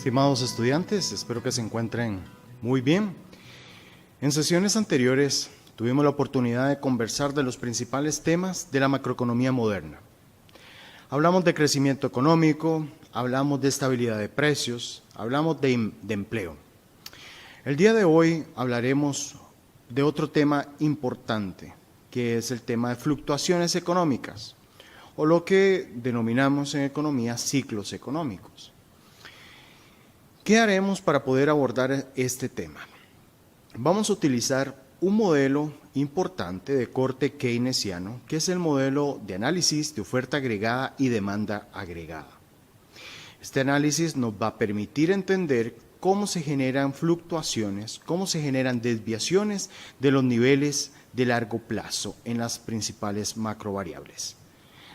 Estimados estudiantes, espero que se encuentren muy bien. En sesiones anteriores tuvimos la oportunidad de conversar de los principales temas de la macroeconomía moderna. Hablamos de crecimiento económico, hablamos de estabilidad de precios, hablamos de empleo. El día de hoy hablaremos de otro tema importante, que es el tema de fluctuaciones económicas, o lo que denominamos en economía ciclos económicos. ¿Qué haremos para poder abordar este tema? Vamos a utilizar un modelo importante de corte keynesiano, que es el modelo de análisis de oferta agregada y demanda agregada. Este análisis nos va a permitir entender cómo se generan fluctuaciones, cómo se generan desviaciones de los niveles de largo plazo en las principales macrovariables.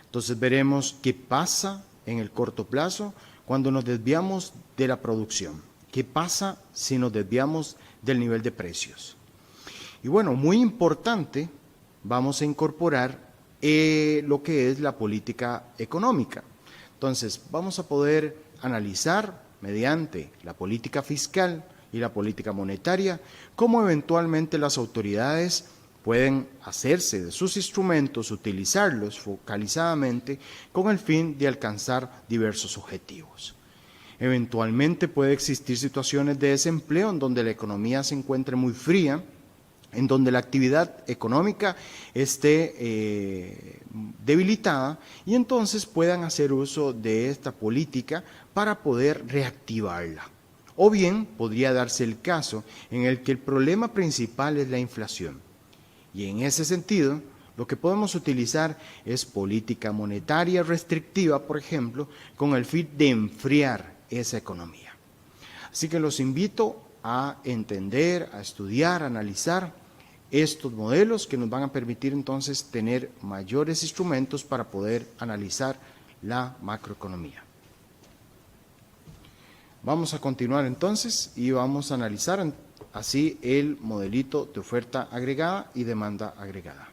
Entonces veremos qué pasa en el corto plazo cuando nos desviamos de la producción. ¿Qué pasa si nos desviamos del nivel de precios? Y bueno, muy importante, vamos a incorporar lo que es la política económica. Entonces, vamos a poder analizar mediante la política fiscal y la política monetaria cómo eventualmente las autoridades pueden hacerse de sus instrumentos, utilizarlos focalizadamente con el fin de alcanzar diversos objetivos. Eventualmente puede existir situaciones de desempleo en donde la economía se encuentre muy fría, en donde la actividad económica esté debilitada y entonces puedan hacer uso de esta política para poder reactivarla. O bien podría darse el caso en el que el problema principal es la inflación. Y en ese sentido, lo que podemos utilizar es política monetaria restrictiva, por ejemplo, con el fin de enfriar esa economía. Así que los invito a entender, a estudiar, a analizar estos modelos que nos van a permitir entonces tener mayores instrumentos para poder analizar la macroeconomía. Vamos a continuar entonces y vamos a analizar así el modelito de oferta agregada y demanda agregada.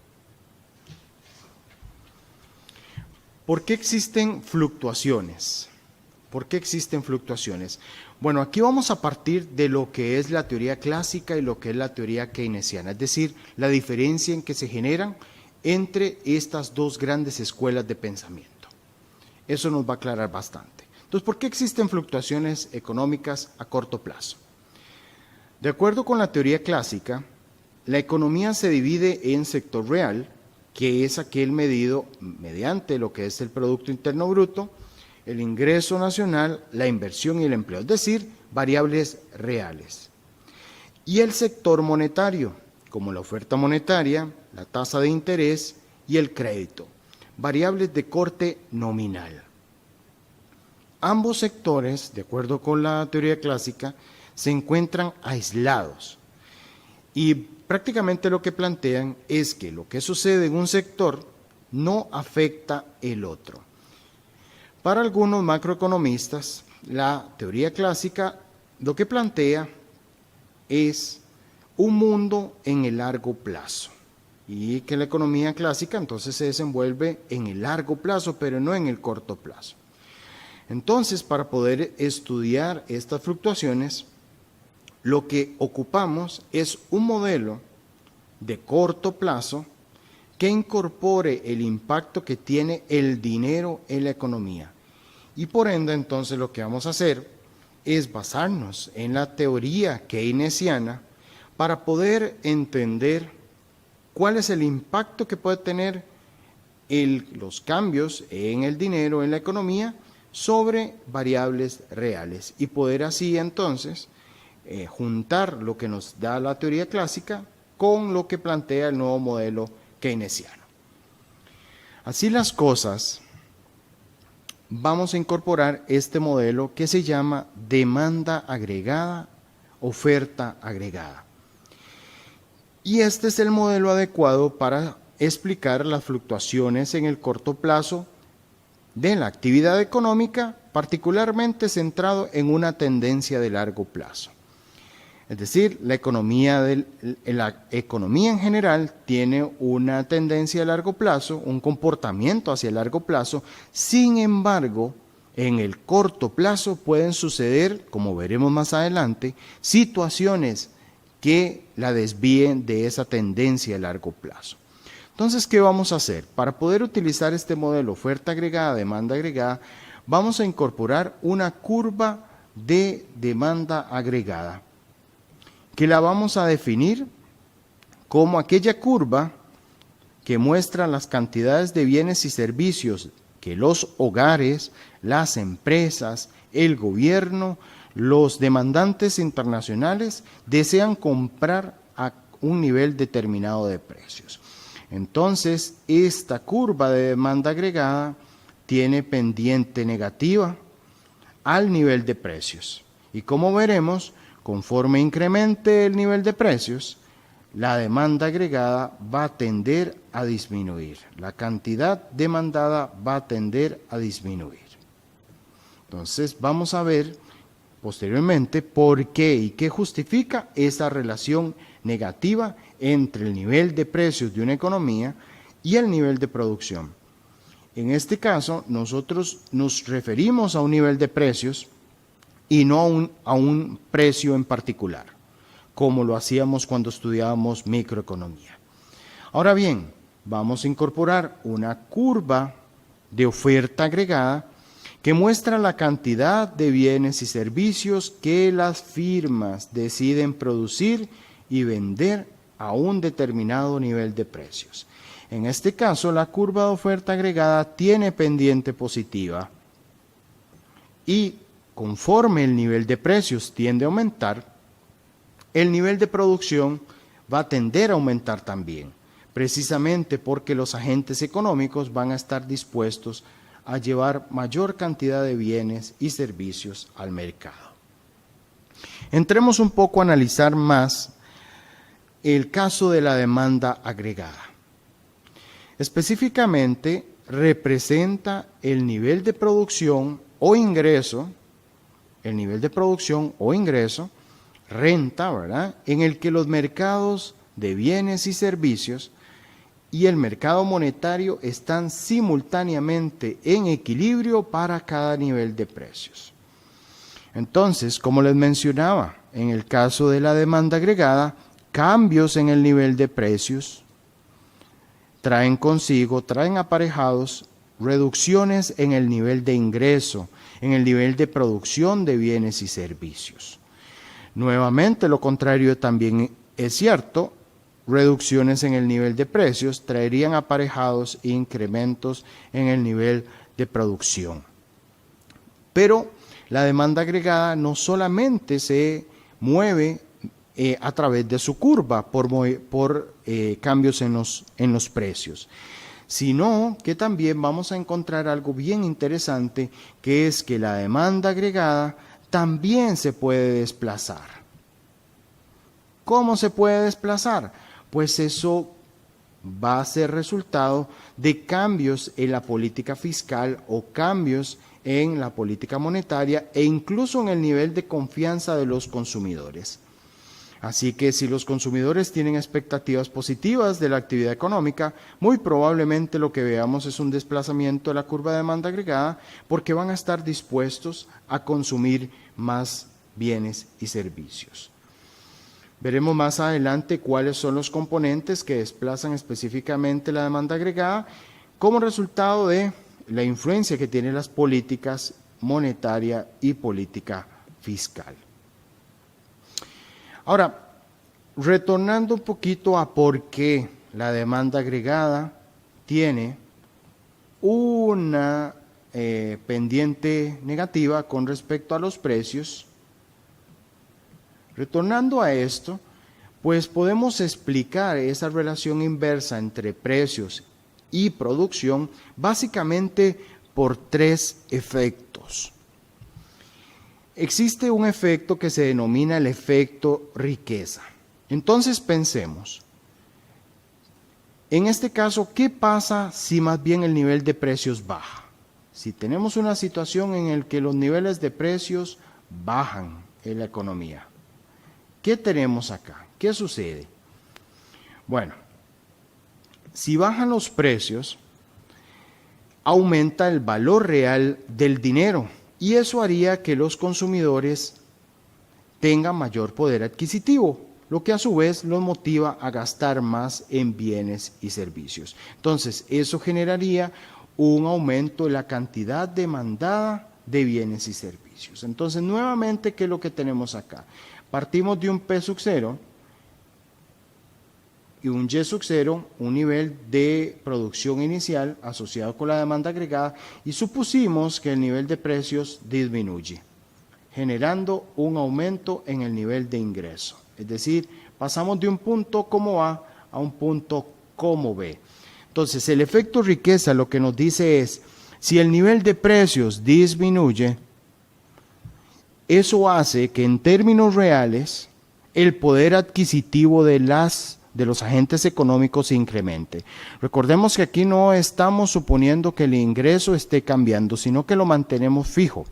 ¿Por qué existen fluctuaciones? ¿Por qué existen fluctuaciones? Bueno, aquí vamos a partir de lo que es la teoría clásica y lo que es la teoría keynesiana, es decir, la diferencia en que se generan entre estas dos grandes escuelas de pensamiento. Eso nos va a aclarar bastante. Entonces, ¿por qué existen fluctuaciones económicas a corto plazo? De acuerdo con la teoría clásica, la economía se divide en sector real, que es aquel medido mediante lo que es el Producto Interno Bruto, el ingreso nacional, la inversión y el empleo, es decir, variables reales. Y el sector monetario, como la oferta monetaria, la tasa de interés y el crédito, variables de corte nominal. Ambos sectores, de acuerdo con la teoría clásica, se encuentran aislados y prácticamente lo que plantean es que lo que sucede en un sector no afecta el otro. Para algunos macroeconomistas, la teoría clásica lo que plantea es un mundo en el largo plazo y que la economía clásica entonces se desenvuelve en el largo plazo, pero no en el corto plazo. Entonces, para poder estudiar estas fluctuaciones, lo que ocupamos es un modelo de corto plazo que incorpore el impacto que tiene el dinero en la economía. Y por ende, entonces, lo que vamos a hacer es basarnos en la teoría keynesiana para poder entender cuál es el impacto que puede tener los cambios en el dinero, en la economía, sobre variables reales y poder así, entonces, juntar lo que nos da la teoría clásica con lo que plantea el nuevo modelo keynesiano. Así las cosas, vamos a incorporar este modelo que se llama demanda agregada, oferta agregada. Y este es el modelo adecuado para explicar las fluctuaciones en el corto plazo de la actividad económica, particularmente centrado en una tendencia de largo plazo. Es decir, la economía en general tiene una tendencia a largo plazo, un comportamiento hacia el largo plazo, sin embargo, En el corto plazo pueden suceder, como veremos más adelante, situaciones que la desvíen de esa tendencia a largo plazo. Entonces, ¿qué vamos a hacer? Para poder utilizar este modelo oferta agregada, demanda agregada, vamos a incorporar una curva de demanda agregada, que la vamos a definir como aquella curva que muestra las cantidades de bienes y servicios que los hogares, las empresas, el gobierno, los demandantes internacionales desean comprar a un nivel determinado de precios. Entonces, esta curva de demanda agregada tiene pendiente negativa al nivel de precios. Y como veremos, conforme incremente el nivel de precios, la demanda agregada va a tender a disminuir. La cantidad demandada va a tender a disminuir. Entonces, vamos a ver posteriormente por qué y qué justifica esa relación negativa entre el nivel de precios de una economía y el nivel de producción. En este caso, nosotros nos referimos a un nivel de precios y no a un precio en particular, como lo hacíamos cuando estudiábamos microeconomía. Ahora bien, vamos a incorporar una curva de oferta agregada que muestra la cantidad de bienes y servicios que las firmas deciden producir y vender a un determinado nivel de precios. En este caso, la curva de oferta agregada tiene pendiente positiva y conforme el nivel de precios tiende a aumentar, el nivel de producción va a tender a aumentar también, precisamente porque los agentes económicos van a estar dispuestos a llevar mayor cantidad de bienes y servicios al mercado. Entremos un poco a analizar más el caso de la demanda agregada. Específicamente, representa el nivel de producción o ingreso, renta, ¿verdad?, en el que los mercados de bienes y servicios y el mercado monetario están simultáneamente en equilibrio para cada nivel de precios. Entonces, como les mencionaba, en el caso de la demanda agregada, cambios en el nivel de precios traen aparejados reducciones en el nivel de ingreso, en el nivel de producción de bienes y servicios. Nuevamente, lo contrario también es cierto. Reducciones en el nivel de precios traerían aparejados incrementos en el nivel de producción. Pero la demanda agregada no solamente se mueve a través de su curva por cambios en los precios, sino que también vamos a encontrar algo bien interesante, que es que la demanda agregada también se puede desplazar. ¿Cómo se puede desplazar? Pues eso va a ser resultado de cambios en la política fiscal o cambios en la política monetaria e incluso en el nivel de confianza de los consumidores. Así que si los consumidores tienen expectativas positivas de la actividad económica, muy probablemente lo que veamos es un desplazamiento de la curva de demanda agregada, porque van a estar dispuestos a consumir más bienes y servicios. Veremos más adelante cuáles son los componentes que desplazan específicamente la demanda agregada como resultado de la influencia que tienen las políticas monetaria y política fiscal. Ahora, retornando un poquito a por qué la demanda agregada tiene una pendiente negativa con respecto a los precios. Retornando a esto, pues podemos explicar esa relación inversa entre precios y producción básicamente por tres efectos. Existe un efecto que se denomina el efecto riqueza. Entonces pensemos, en este caso, ¿qué pasa si más bien el nivel de precios baja? Si tenemos una situación en la que los niveles de precios bajan en la economía, ¿qué tenemos acá? ¿Qué sucede? Bueno, si bajan los precios, aumenta el valor real del dinero y eso haría que los consumidores tengan mayor poder adquisitivo, lo que a su vez los motiva a gastar más en bienes y servicios. Entonces, eso generaría un aumento de la cantidad demandada de bienes y servicios. Entonces, nuevamente, ¿qué es lo que tenemos acá? Partimos de un P sub 0 y un Y sub 0, un nivel de producción inicial asociado con la demanda agregada, y supusimos que el nivel de precios disminuye, generando un aumento en el nivel de ingreso. Es decir, pasamos de un punto como A a un punto como B. Entonces, el efecto riqueza lo que nos dice es, si el nivel de precios disminuye, eso hace que en términos reales el poder adquisitivo de los agentes económicos se incremente. Recordemos que aquí no estamos suponiendo que el ingreso esté cambiando, sino que lo mantenemos fijo.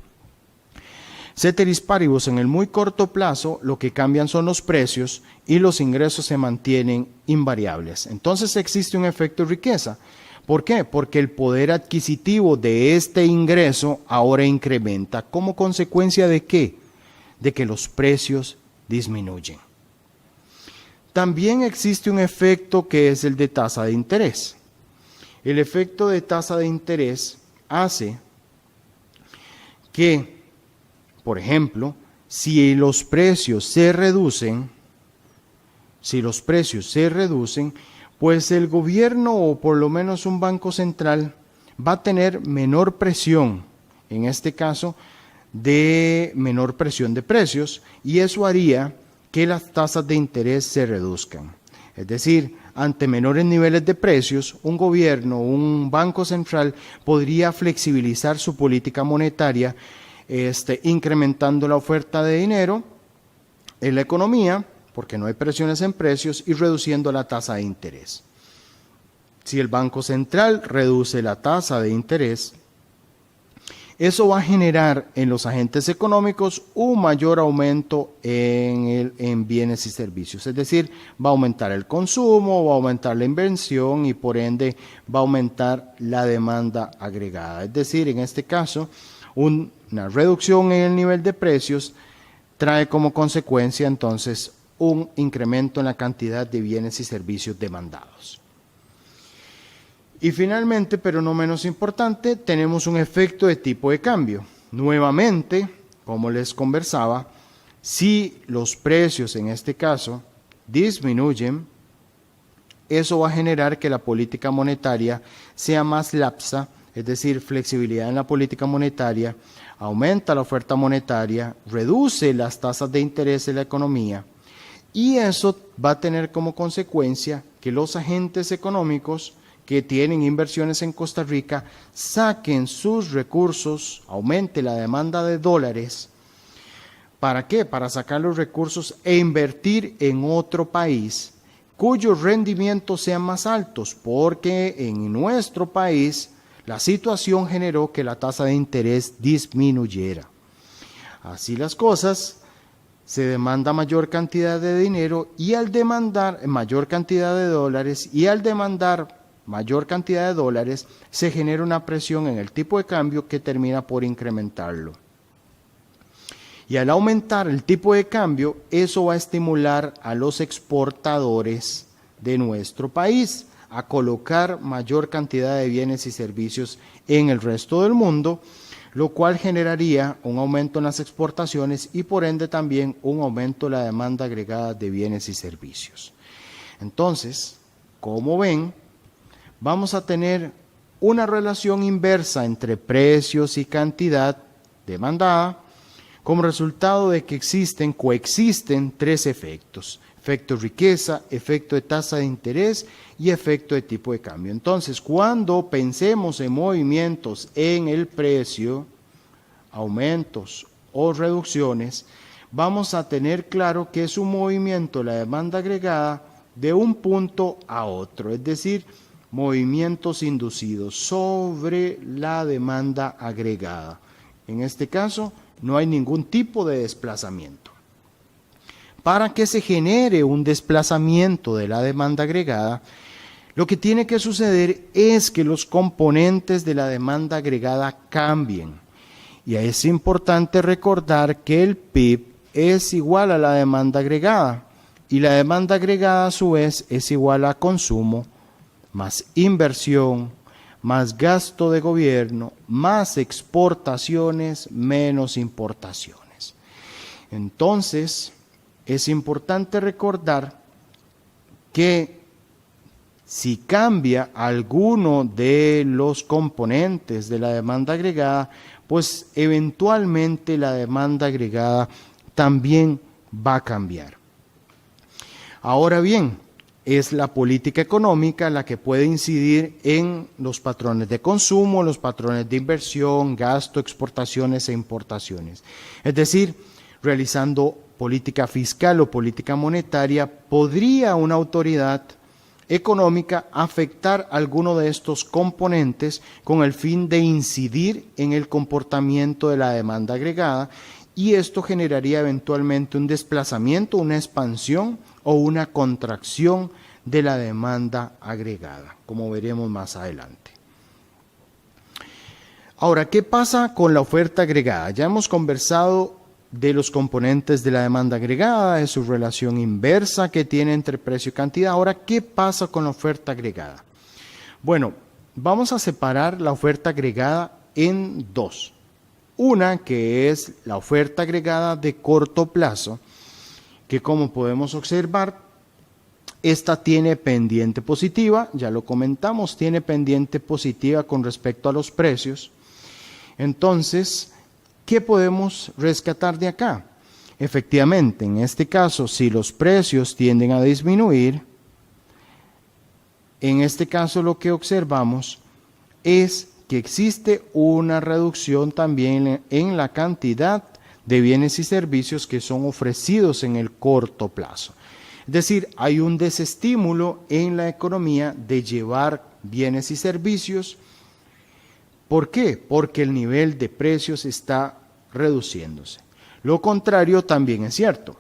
Ceteris paribus, en el muy corto plazo, lo que cambian son los precios y los ingresos se mantienen invariables. Entonces existe un efecto riqueza. ¿Por qué? Porque el poder adquisitivo de este ingreso ahora incrementa. ¿Como consecuencia de qué? De que los precios disminuyen. También existe un efecto que es el de tasa de interés. El efecto de tasa de interés hace que, por ejemplo, si los precios se reducen, pues el gobierno o por lo menos un banco central va a tener menor presión, en este caso, de menor presión de precios, y eso haría que las tasas de interés se reduzcan. Es decir, ante menores niveles de precios, un gobierno, un banco central podría flexibilizar su política monetaria, incrementando la oferta de dinero en la economía, porque no hay presiones en precios, y reduciendo la tasa de interés. Si el Banco Central reduce la tasa de interés, eso va a generar en los agentes económicos un mayor aumento en bienes y servicios. Es decir, va a aumentar el consumo, va a aumentar la inversión y por ende va a aumentar la demanda agregada. Es decir, en este caso, una reducción en el nivel de precios trae como consecuencia entonces un incremento en la cantidad de bienes y servicios demandados. Y finalmente, pero no menos importante, tenemos un efecto de tipo de cambio. Nuevamente, como les conversaba, si los precios en este caso disminuyen, eso va a generar que la política monetaria sea más laxa, es decir, flexibilidad en la política monetaria, aumenta la oferta monetaria, reduce las tasas de interés en la economía, y eso va a tener como consecuencia que los agentes económicos que tienen inversiones en Costa Rica saquen sus recursos, aumente la demanda de dólares. ¿Para qué? Para sacar los recursos e invertir en otro país cuyos rendimientos sean más altos, porque en nuestro país la situación generó que la tasa de interés disminuyera. Así las cosas, se demanda mayor cantidad de dinero y al demandar mayor cantidad de dólares y al demandar mayor cantidad de dólares, se genera una presión en el tipo de cambio que termina por incrementarlo. Y al aumentar el tipo de cambio, eso va a estimular a los exportadores de nuestro país a colocar mayor cantidad de bienes y servicios en el resto del mundo, lo cual generaría un aumento en las exportaciones y por ende también un aumento en la demanda agregada de bienes y servicios. Entonces, como ven, vamos a tener una relación inversa entre precios y cantidad demandada, como resultado de que coexisten tres efectos: efecto riqueza, efecto de tasa de interés y efecto de tipo de cambio. Entonces, cuando pensemos en movimientos en el precio, aumentos o reducciones, vamos a tener claro que es un movimiento de la demanda agregada de un punto a otro, es decir, movimientos inducidos sobre la demanda agregada. En este caso, no hay ningún tipo de desplazamiento. Para que se genere un desplazamiento de la demanda agregada, Lo que tiene que suceder es que los componentes de la demanda agregada cambien. Y es importante recordar que el PIB es igual a la demanda agregada. Y la demanda agregada a su vez es igual a consumo, más inversión, más gasto de gobierno, más exportaciones, menos importaciones. Entonces, es importante recordar que si cambia alguno de los componentes de la demanda agregada, pues eventualmente la demanda agregada también va a cambiar. Ahora bien, es la política económica la que puede incidir en los patrones de consumo, los patrones de inversión, gasto, exportaciones e importaciones. Es decir, realizando política fiscal o política monetaria, podría una autoridad económica afectar alguno de estos componentes con el fin de incidir en el comportamiento de la demanda agregada, y esto generaría eventualmente un desplazamiento, una expansión o una contracción de la demanda agregada, como veremos más adelante. Ahora, ¿qué pasa con la oferta agregada? Ya hemos conversado de los componentes de la demanda agregada, de su relación inversa que tiene entre precio y cantidad. Ahora, ¿qué pasa con la oferta agregada? Bueno, vamos a separar la oferta agregada en dos. Una que es la oferta agregada de corto plazo, que como podemos observar, esta tiene pendiente positiva, ya lo comentamos, tiene pendiente positiva con respecto a los precios. Entonces, ¿qué podemos rescatar de acá? Efectivamente, en este caso, si los precios tienden a disminuir, en este caso lo que observamos es que existe una reducción también en la cantidad de bienes y servicios que son ofrecidos en el corto plazo. Es decir, hay un desestímulo en la economía de llevar bienes y servicios. ¿Por qué? Porque el nivel de precios está reduciéndose. Lo contrario también es cierto.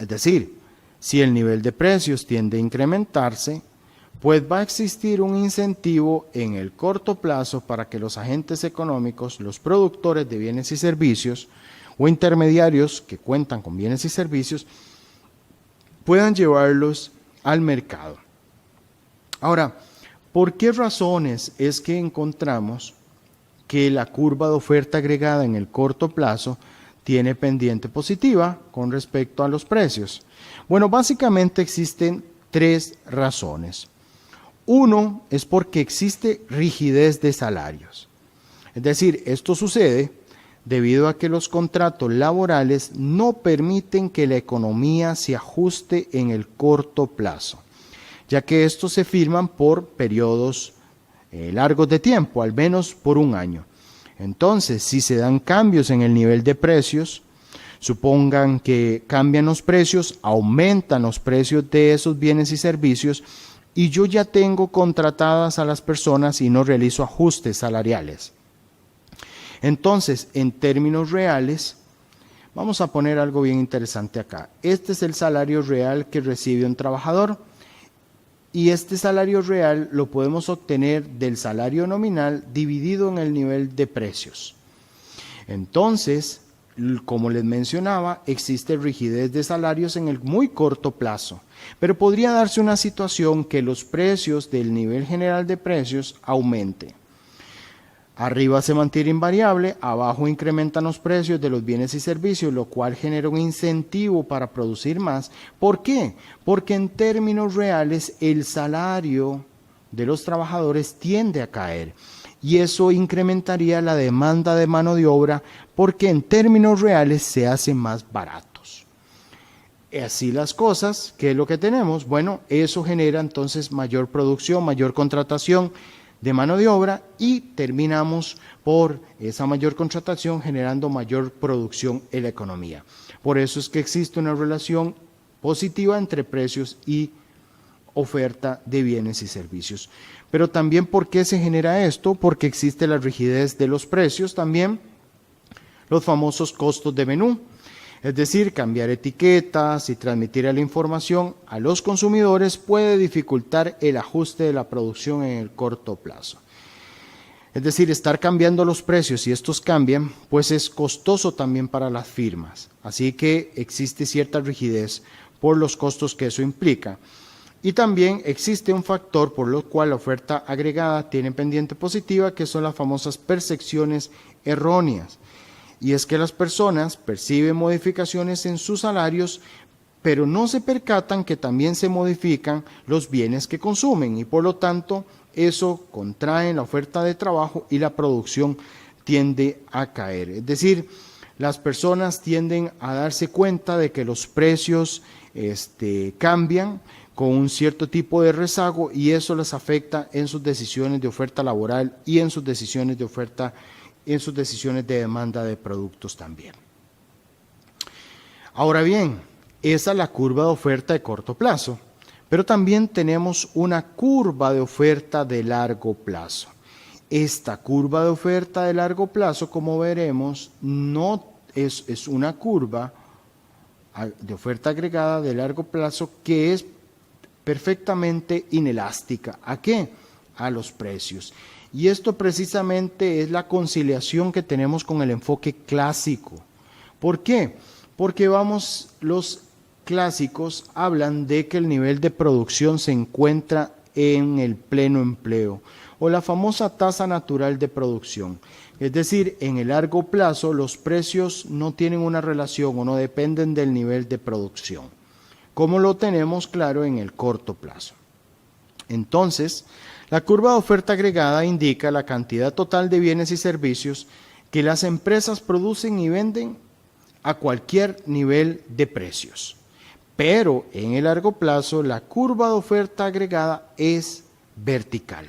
Es decir, si el nivel de precios tiende a incrementarse, pues va a existir un incentivo en el corto plazo para que los agentes económicos, los productores de bienes y servicios o intermediarios que cuentan con bienes y servicios, puedan llevarlos al mercado. Ahora, ¿por qué razones es que encontramos que la curva de oferta agregada en el corto plazo tiene pendiente positiva con respecto a los precios? Bueno, básicamente existen tres razones. Uno es porque existe rigidez de salarios. Es decir, esto sucede debido a que los contratos laborales no permiten que la economía se ajuste en el corto plazo, ya que estos se firman por periodos largos de tiempo, al menos por un año. Entonces, si se dan cambios en el nivel de precios, supongan que cambian los precios, aumentan los precios de esos bienes y servicios, y yo ya tengo contratadas a las personas y no realizo ajustes salariales. Entonces, en términos reales, vamos a poner algo bien interesante acá. Este es el salario real que recibe un trabajador, y este salario real lo podemos obtener del salario nominal dividido en el nivel de precios. Entonces, como les mencionaba, existe rigidez de salarios en el muy corto plazo, pero podría darse una situación que los precios del nivel general de precios aumente. Arriba se mantiene invariable, abajo incrementan los precios de los bienes y servicios, lo cual genera un incentivo para producir más. ¿Por qué? Porque en términos reales el salario de los trabajadores tiende a caer, y eso incrementaría la demanda de mano de obra porque en términos reales se hacen más baratos. Así las cosas, ¿qué es lo que tenemos? Bueno, eso genera entonces mayor producción, mayor contratación de mano de obra, y terminamos por esa mayor contratación generando mayor producción en la economía. Por eso es que existe una relación positiva entre precios y oferta de bienes y servicios. Pero también, ¿por qué se genera esto? Porque existe la rigidez de los precios, también los famosos costos de menú. Es decir, cambiar etiquetas y transmitir la información a los consumidores puede dificultar el ajuste de la producción en el corto plazo. Es decir, estar cambiando los precios y estos cambian, pues es costoso también para las firmas. Así que existe cierta rigidez por los costos que eso implica. Y también existe un factor por lo cual la oferta agregada tiene pendiente positiva, que son las famosas percepciones erróneas. Y es que las personas perciben modificaciones en sus salarios, pero no se percatan que también se modifican los bienes que consumen y por lo tanto eso contrae la oferta de trabajo y la producción tiende a caer. Es decir, las personas tienden a darse cuenta de que los precios cambian con un cierto tipo de rezago y eso les afecta en sus decisiones de oferta laboral y en sus decisiones de oferta, en sus decisiones de demanda de productos también. Ahora bien, esa es la curva de oferta de corto plazo, pero también tenemos una curva de oferta de largo plazo. Esta curva de oferta de largo plazo, como veremos, no es una curva de oferta agregada de largo plazo que es perfectamente inelástica. ¿A qué? A los precios. Y esto precisamente es la conciliación que tenemos con el enfoque clásico. ¿Por qué? Porque los clásicos hablan de que el nivel de producción se encuentra en el pleno empleo o la famosa tasa natural de producción. Es decir, en el largo plazo los precios no tienen una relación o no dependen del nivel de producción, como lo tenemos claro en el corto plazo. Entonces, la curva de oferta agregada indica la cantidad total de bienes y servicios que las empresas producen y venden a cualquier nivel de precios. Pero en el largo plazo la curva de oferta agregada es vertical.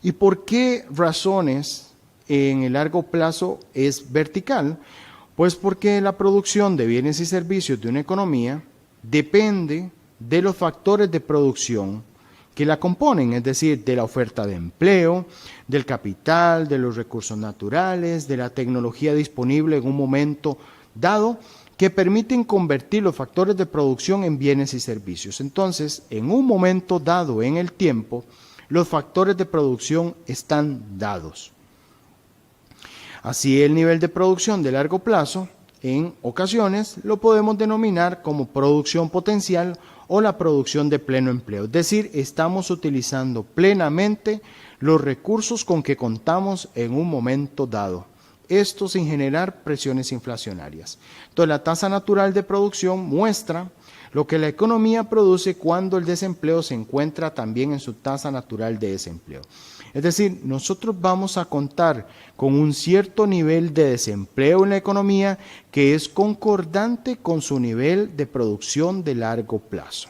¿Y por qué razones en el largo plazo es vertical? Pues porque la producción de bienes y servicios de una economía depende de los factores de producción que la componen, es decir, de la oferta de empleo, del capital, de los recursos naturales, de la tecnología disponible en un momento dado, que permiten convertir los factores de producción en bienes y servicios. Entonces, en un momento dado en el tiempo, los factores de producción están dados. Así, el nivel de producción de largo plazo, en ocasiones, lo podemos denominar como producción potencial o la producción de pleno empleo. Es decir, estamos utilizando plenamente los recursos con que contamos en un momento dado. Esto sin generar presiones inflacionarias. Entonces, la tasa natural de producción muestra lo que la economía produce cuando el desempleo se encuentra también en su tasa natural de desempleo. Es decir, nosotros vamos a contar con un cierto nivel de desempleo en la economía que es concordante con su nivel de producción de largo plazo.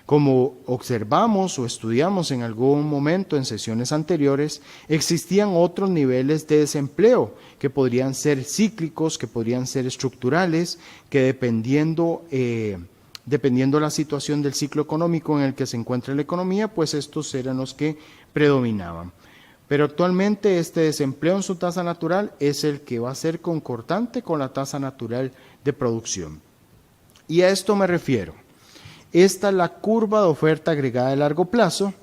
Como observamos o estudiamos en algún momento en sesiones anteriores, existían otros niveles de desempleo que podrían ser cíclicos, que podrían ser estructurales, que dependiendo la situación del ciclo económico en el que se encuentra la economía, pues estos eran los que predominaban. Pero actualmente este desempleo en su tasa natural es el que va a ser concordante con la tasa natural de producción. Y a esto me refiero. Esta es la curva de oferta agregada de largo plazo,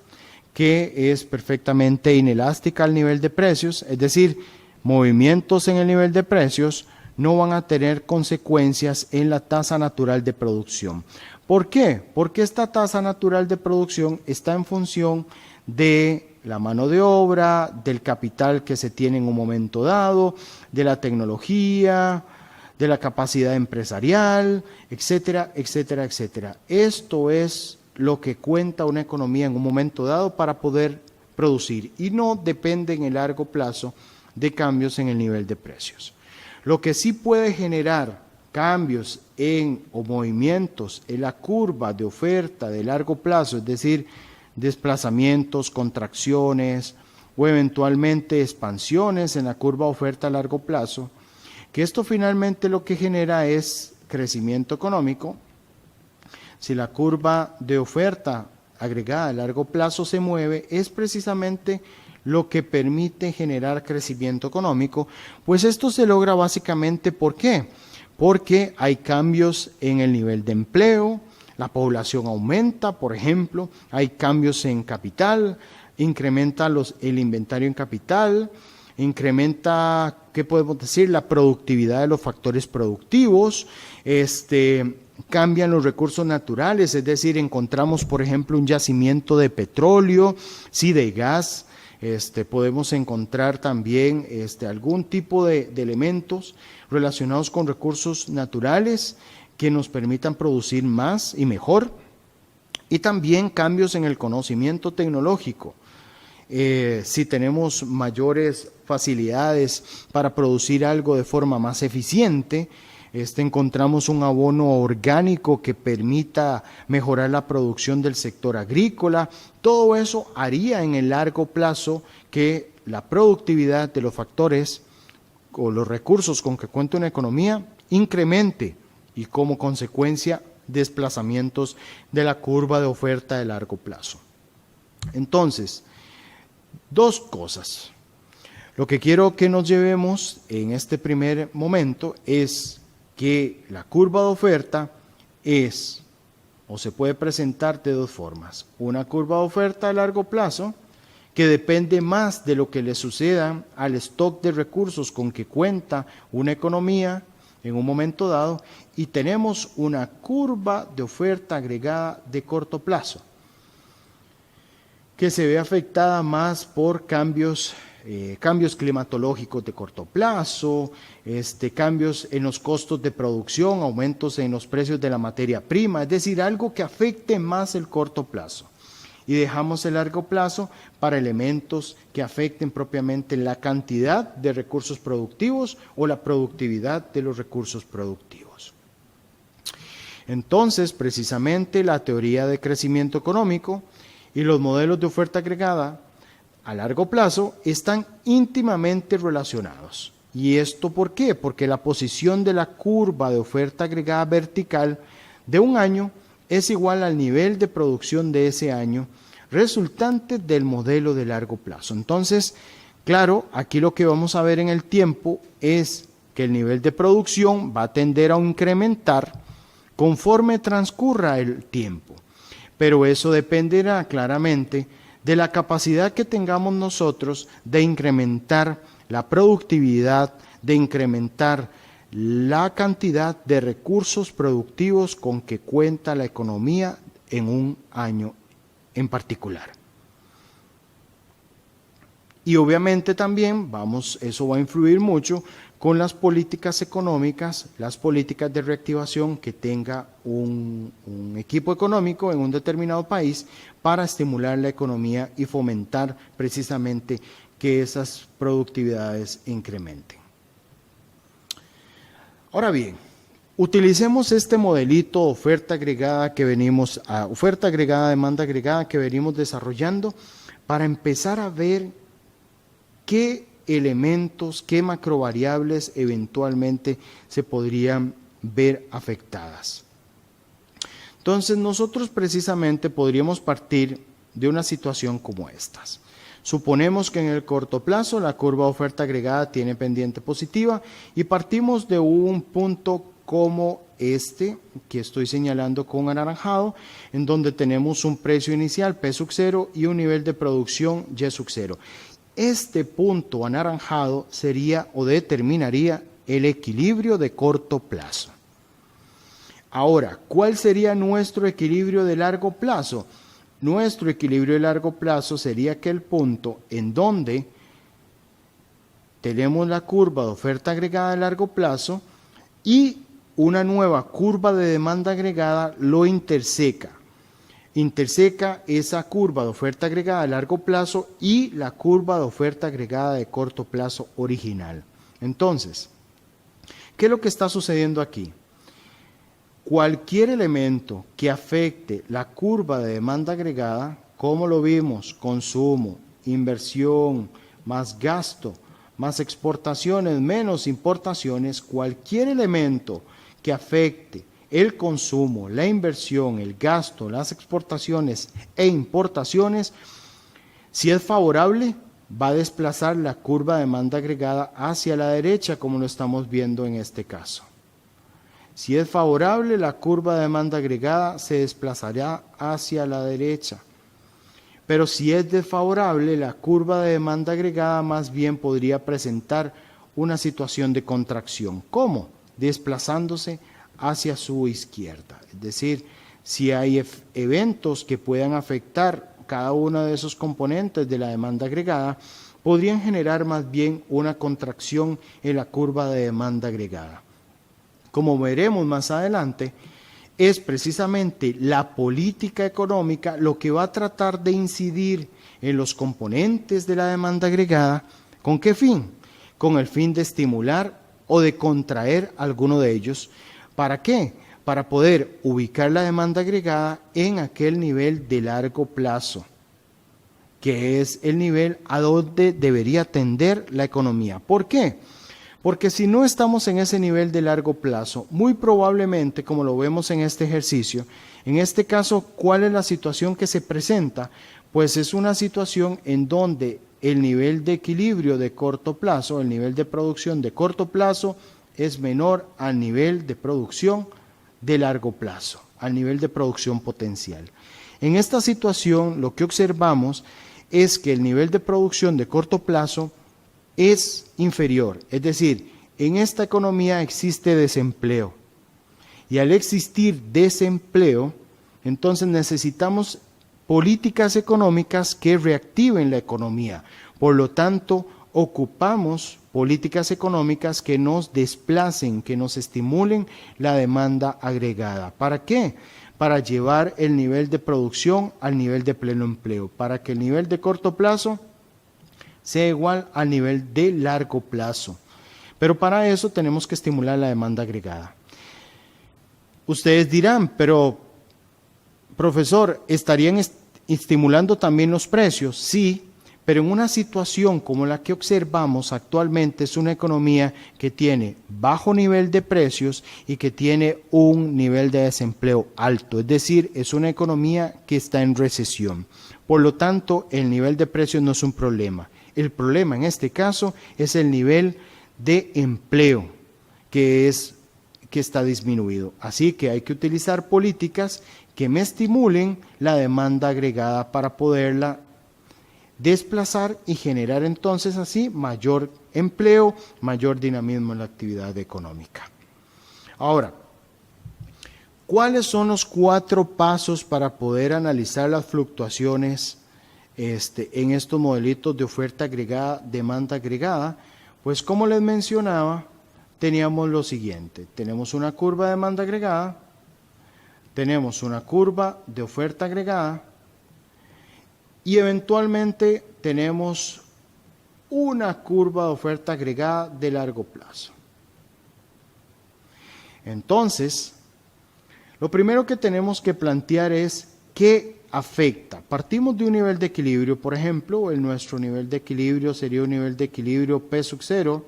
que es perfectamente inelástica al nivel de precios, es decir, movimientos en el nivel de precios no van a tener consecuencias en la tasa natural de producción. ¿Por qué? Porque esta tasa natural de producción está en función de la mano de obra, del capital que se tiene en un momento dado, de la tecnología, de la capacidad empresarial, etcétera, etcétera, etcétera. Esto es lo que cuenta una economía en un momento dado para poder producir y no depende en el largo plazo de cambios en el nivel de precios. Lo que sí puede generar cambios o movimientos en la curva de oferta de largo plazo, es decir, desplazamientos, contracciones o eventualmente expansiones en la curva de oferta a largo plazo, que esto finalmente lo que genera es crecimiento económico. Si la curva de oferta agregada a largo plazo se mueve, es precisamente lo que permite generar crecimiento económico, pues esto se logra básicamente, ¿por qué? porque hay cambios en el nivel de empleo, la población aumenta, por ejemplo, hay cambios en capital, incrementa el inventario en capital, incrementa, ¿qué podemos decir?, la productividad de los factores productivos, cambian los recursos naturales, es decir, encontramos, por ejemplo, un yacimiento de petróleo, sí, de gas, podemos encontrar también algún tipo de elementos relacionados con recursos naturales que nos permitan producir más y mejor, y también cambios en el conocimiento tecnológico. Si tenemos mayores facilidades para producir algo de forma más eficiente, encontramos un abono orgánico que permita mejorar la producción del sector agrícola. Todo eso haría en el largo plazo que la productividad de los factores o los recursos con que cuenta una economía incremente y como consecuencia desplazamientos de la curva de oferta de largo plazo. Entonces, dos cosas. Lo que quiero que nos llevemos en este primer momento es que la curva de oferta es, o se puede presentar de dos formas. Una curva de oferta a largo plazo, que depende más de lo que le suceda al stock de recursos con que cuenta una economía en un momento dado, y tenemos una curva de oferta agregada de corto plazo, que se ve afectada más por cambios climatológicos de corto plazo, cambios en los costos de producción, aumentos en los precios de la materia prima, es decir, algo que afecte más el corto plazo. Y dejamos el largo plazo para elementos que afecten propiamente la cantidad de recursos productivos o la productividad de los recursos productivos. Entonces, precisamente la teoría de crecimiento económico y los modelos de oferta agregada a largo plazo están íntimamente relacionados. ¿Y esto por qué? Porque la posición de la curva de oferta agregada vertical de un año es igual al nivel de producción de ese año resultante del modelo de largo plazo. Entonces, claro, aquí lo que vamos a ver en el tiempo es que el nivel de producción va a tender a incrementar conforme transcurra el tiempo, pero eso dependerá claramente de la capacidad que tengamos nosotros de incrementar la productividad, de incrementar la cantidad de recursos productivos con que cuenta la economía en un año en particular. Y obviamente también eso va a influir mucho con las políticas económicas, las políticas de reactivación que tenga un equipo económico en un determinado país para estimular la economía y fomentar precisamente que esas productividades incrementen. Ahora bien, utilicemos este modelito de oferta agregada demanda agregada que venimos desarrollando para empezar a ver qué elementos, qué macrovariables eventualmente se podrían ver afectadas. Entonces nosotros precisamente podríamos partir de una situación como estas. Suponemos que en el corto plazo la curva de oferta agregada tiene pendiente positiva y partimos de un punto como este que estoy señalando con anaranjado, en donde tenemos un precio inicial P sub 0 y un nivel de producción Y sub 0. Este punto anaranjado sería o determinaría el equilibrio de corto plazo. Ahora, ¿cuál sería nuestro equilibrio de largo plazo? Nuestro equilibrio de largo plazo sería aquel punto en donde tenemos la curva de oferta agregada de largo plazo y una nueva curva de demanda agregada lo interseca. Interseca esa curva de oferta agregada de largo plazo y la curva de oferta agregada de corto plazo original. Entonces, ¿qué es lo que está sucediendo aquí? Cualquier elemento que afecte la curva de demanda agregada, como lo vimos, consumo, inversión, más gasto, más exportaciones, menos importaciones, cualquier elemento que afecte el consumo, la inversión, el gasto, las exportaciones e importaciones, si es favorable, va a desplazar la curva de demanda agregada hacia la derecha, como lo estamos viendo en este caso. Si es favorable, la curva de demanda agregada se desplazará hacia la derecha. Pero si es desfavorable, la curva de demanda agregada más bien podría presentar una situación de contracción. ¿Cómo? Desplazándose hacia su izquierda. Es decir, si hay eventos que puedan afectar cada uno de esos componentes de la demanda agregada, podrían generar más bien una contracción en la curva de demanda agregada. Como veremos más adelante, es precisamente la política económica lo que va a tratar de incidir en los componentes de la demanda agregada. ¿Con qué fin? Con el fin de estimular o de contraer alguno de ellos. ¿Para qué? Para poder ubicar la demanda agregada en aquel nivel de largo plazo, que es el nivel a donde debería tender la economía. ¿Por qué? Porque si no estamos en ese nivel de largo plazo, muy probablemente, como lo vemos en este ejercicio, en este caso, ¿cuál es la situación que se presenta? Pues es una situación en donde el nivel de equilibrio de corto plazo, el nivel de producción de corto plazo, es menor al nivel de producción de largo plazo, al nivel de producción potencial. En esta situación, lo que observamos es que el nivel de producción de corto plazo es inferior, es decir, en esta economía existe desempleo. Y al existir desempleo, entonces necesitamos políticas económicas que reactiven la economía. Por lo tanto, ocupamos políticas económicas que nos desplacen, que nos estimulen la demanda agregada. ¿Para qué? Para llevar el nivel de producción al nivel de pleno empleo, para que el nivel de corto plazo sea igual al nivel de largo plazo. Pero para eso tenemos que estimular la demanda agregada. Ustedes dirán, pero profesor, ¿estarían estimulando también los precios? Sí, pero en una situación como la que observamos actualmente es una economía que tiene bajo nivel de precios y que tiene un nivel de desempleo alto, es decir, es una economía que está en recesión. Por lo tanto, el nivel de precios no es un problema. El problema en este caso es el nivel de empleo que está disminuido. Así que hay que utilizar políticas que me estimulen la demanda agregada para poderla desplazar y generar entonces así mayor empleo, mayor dinamismo en la actividad económica. Ahora, ¿cuáles son los 4 pasos para poder analizar las fluctuaciones en estos modelitos de oferta agregada, demanda agregada? Pues como les mencionaba, teníamos lo siguiente: tenemos una curva de demanda agregada, tenemos una curva de oferta agregada y eventualmente tenemos una curva de oferta agregada de largo plazo. Entonces, lo primero que tenemos que plantear es qué afecta. Partimos de un nivel de equilibrio, por ejemplo, nuestro nivel de equilibrio sería un nivel de equilibrio P sub 0,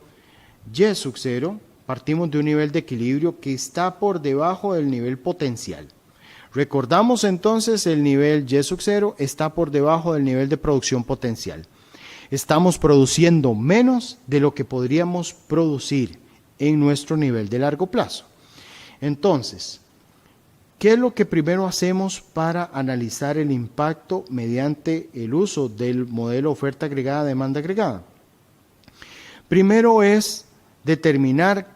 Y sub 0. Partimos de un nivel de equilibrio que está por debajo del nivel potencial. Recordamos entonces el nivel Y sub 0 está por debajo del nivel de producción potencial. Estamos produciendo menos de lo que podríamos producir en nuestro nivel de largo plazo. Entonces, ¿qué es lo que primero hacemos para analizar el impacto mediante el uso del modelo oferta agregada, demanda agregada? Primero es determinar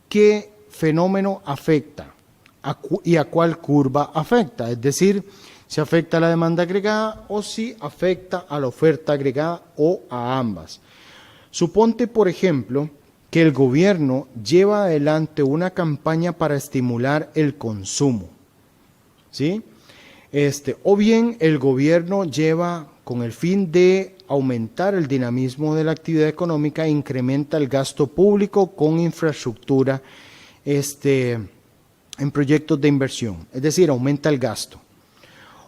qué fenómeno afecta y a cuál curva afecta, es decir, si afecta a la demanda agregada o si afecta a la oferta agregada o a ambas. Suponte, por ejemplo, que el gobierno lleva adelante una campaña para estimular el consumo, ¿sí? O bien el gobierno lleva con el fin de aumentar el dinamismo de la actividad económica, incrementa el gasto público con infraestructura en proyectos de inversión, es decir, aumenta el gasto.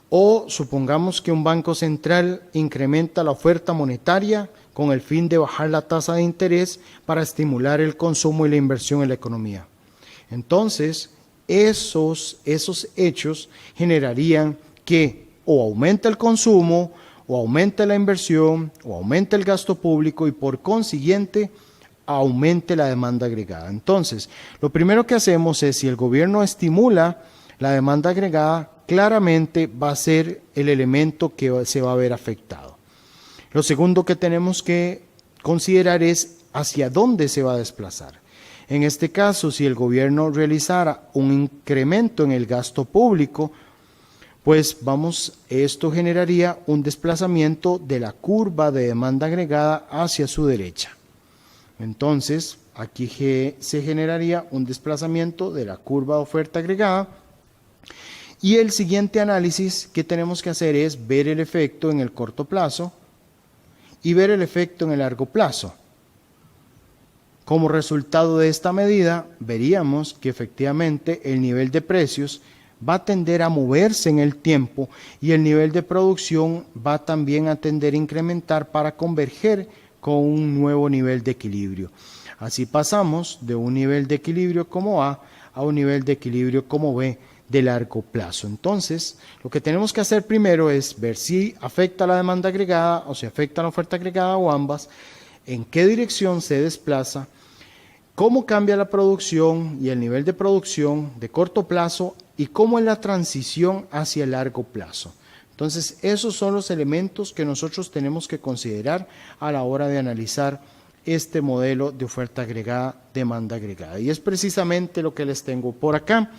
O supongamos que un banco central incrementa la oferta monetaria con el fin de bajar la tasa de interés para estimular el consumo y la inversión en la economía. Entonces, esos hechos generarían que o aumenta el consumo, o aumenta la inversión, o aumenta el gasto público y por consiguiente aumente la demanda agregada. Entonces, lo primero que hacemos es, si el gobierno estimula la demanda agregada, claramente va a ser el elemento que se va a ver afectado. Lo segundo que tenemos que considerar es hacia dónde se va a desplazar. En este caso, si el gobierno realizara un incremento en el gasto público, pues esto generaría un desplazamiento de la curva de demanda agregada hacia su derecha. Entonces, aquí se generaría un desplazamiento de la curva de oferta agregada. Y el siguiente análisis que tenemos que hacer es ver el efecto en el corto plazo y ver el efecto en el largo plazo. Como resultado de esta medida, veríamos que efectivamente el nivel de precios va a tender a moverse en el tiempo y el nivel de producción va también a tender a incrementar para converger con un nuevo nivel de equilibrio. Así pasamos de un nivel de equilibrio como A a un nivel de equilibrio como B de largo plazo. Entonces, lo que tenemos que hacer primero es ver si afecta la demanda agregada o si afecta la oferta agregada o ambas, en qué dirección se desplaza, cómo cambia la producción y el nivel de producción de corto plazo y cómo es la transición hacia el largo plazo. Entonces, esos son los elementos que nosotros tenemos que considerar a la hora de analizar este modelo de oferta agregada, demanda agregada. Y es precisamente lo que les tengo por acá.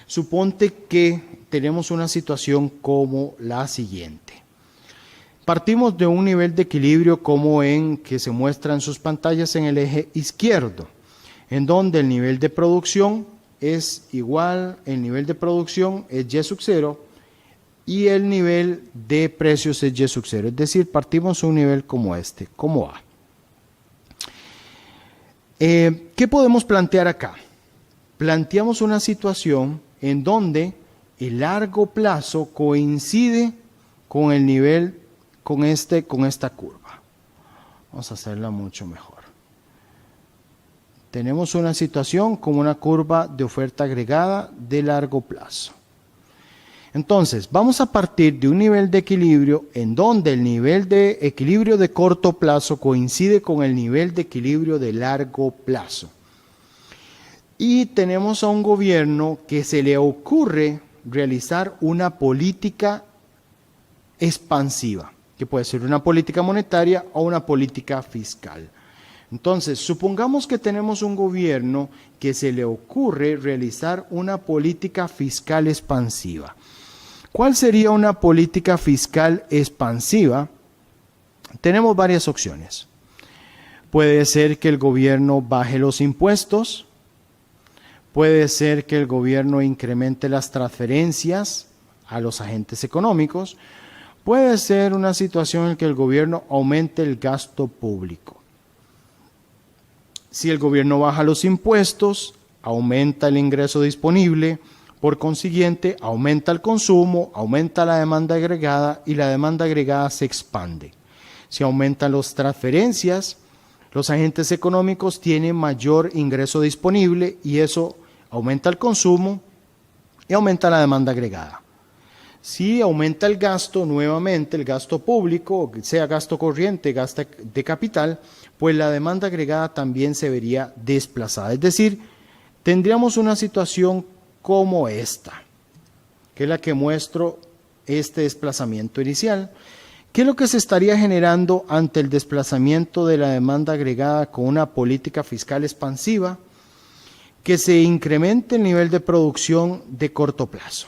Suponte que tenemos una situación como la siguiente. Partimos de un nivel de equilibrio como que se muestra en sus pantallas en el eje izquierdo, en donde el nivel de producción es igual, el nivel de producción es Y sub 0 y el nivel de precios es Y sub 0. Es decir, partimos de un nivel como este, como A. ¿Qué podemos plantear acá? Planteamos una situación en donde el largo plazo coincide con el nivel, con esta curva. Vamos a hacerla mucho mejor. Tenemos una situación con una curva de oferta agregada de largo plazo. Entonces, vamos a partir de un nivel de equilibrio en donde el nivel de equilibrio de corto plazo coincide con el nivel de equilibrio de largo plazo. Y tenemos a un gobierno que se le ocurre realizar una política expansiva, que puede ser una política monetaria o una política fiscal. Entonces, supongamos que tenemos un gobierno que se le ocurre realizar una política fiscal expansiva. ¿Cuál sería una política fiscal expansiva? Tenemos varias opciones. Puede ser que el gobierno baje los impuestos. Puede ser que el gobierno incremente las transferencias a los agentes económicos. Puede ser una situación en que el gobierno aumente el gasto público. Si el gobierno baja los impuestos, aumenta el ingreso disponible, por consiguiente, aumenta el consumo, aumenta la demanda agregada y la demanda agregada se expande. Si aumentan las transferencias, los agentes económicos tienen mayor ingreso disponible y eso aumenta el consumo y aumenta la demanda agregada. Si aumenta el gasto, nuevamente el gasto público, sea gasto corriente, gasto de capital, pues la demanda agregada también se vería desplazada. Es decir, tendríamos una situación como esta, que es la que muestro este desplazamiento inicial. ¿Qué es lo que se estaría generando ante el desplazamiento de la demanda agregada con una política fiscal expansiva? Que se incremente el nivel de producción de corto plazo.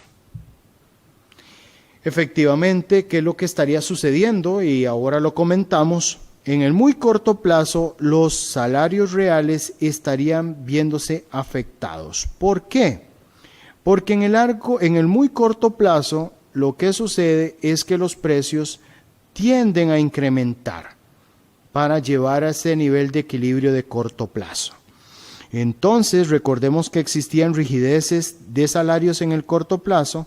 Efectivamente, ¿qué es lo que estaría sucediendo? Y ahora lo comentamos. En el muy corto plazo, los salarios reales estarían viéndose afectados. ¿Por qué? Porque en el muy corto plazo, lo que sucede es que los precios tienden a incrementar para llevar a ese nivel de equilibrio de corto plazo. Entonces, recordemos que existían rigideces de salarios en el corto plazo,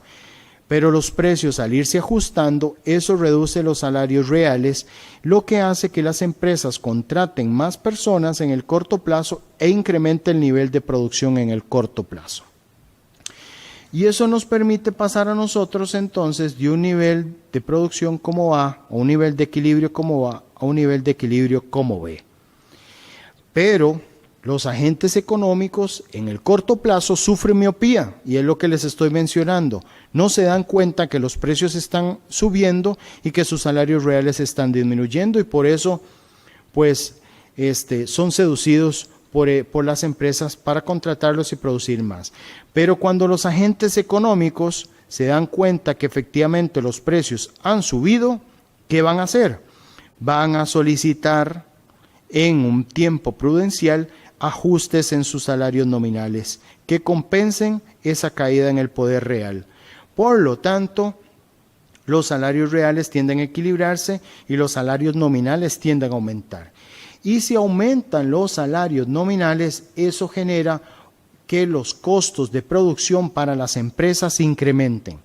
pero los precios al irse ajustando, eso reduce los salarios reales, lo que hace que las empresas contraten más personas en el corto plazo e incremente el nivel de producción en el corto plazo. Y eso nos permite pasar a nosotros entonces de un nivel de producción como A, a un nivel de equilibrio como A, a un nivel de equilibrio como B. Pero los agentes económicos en el corto plazo sufren miopía, y es lo que les estoy mencionando. No se dan cuenta que los precios están subiendo y que sus salarios reales están disminuyendo, y por eso pues son seducidos por las empresas para contratarlos y producir más. Pero cuando los agentes económicos se dan cuenta que efectivamente los precios han subido, ¿qué van a hacer? Van a solicitar en un tiempo prudencial ajustes en sus salarios nominales que compensen esa caída en el poder real. Por lo tanto, los salarios reales tienden a equilibrarse y los salarios nominales tienden a aumentar. Y si aumentan los salarios nominales, eso genera que los costos de producción para las empresas incrementen.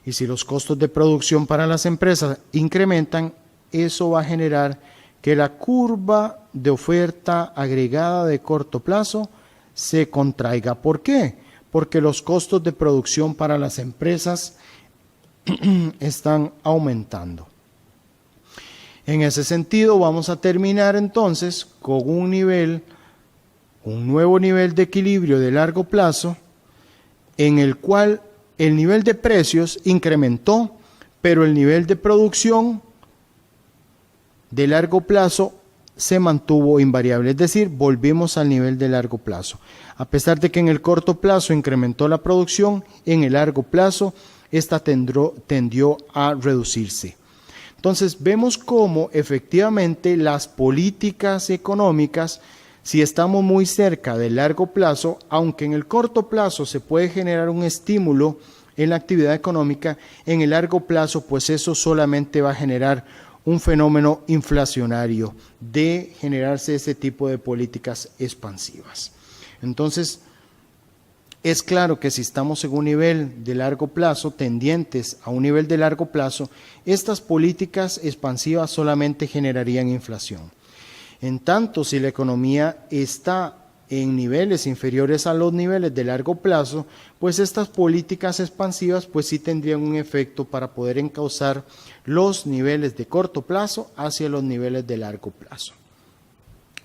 Y si los costos de producción para las empresas incrementan, eso va a generar que la curva de oferta agregada de corto plazo se contraiga. ¿Por qué? Porque los costos de producción para las empresas están aumentando. En ese sentido, vamos a terminar entonces con un nuevo nivel de equilibrio de largo plazo, en el cual el nivel de precios incrementó, pero el nivel de producción de largo plazo se mantuvo invariable, es decir, volvimos al nivel de largo plazo. A pesar de que en el corto plazo incrementó la producción, en el largo plazo esta tendió a reducirse. Entonces vemos cómo efectivamente las políticas económicas, si estamos muy cerca del largo plazo, aunque en el corto plazo se puede generar un estímulo en la actividad económica, en el largo plazo pues eso solamente va a generar un fenómeno inflacionario de generarse ese tipo de políticas expansivas. Entonces, es claro que si estamos en un nivel de largo plazo, tendientes a un nivel de largo plazo, estas políticas expansivas solamente generarían inflación. En tanto, si la economía está en niveles inferiores a los niveles de largo plazo, pues estas políticas expansivas pues sí tendrían un efecto para poder encauzar los niveles de corto plazo hacia los niveles de largo plazo.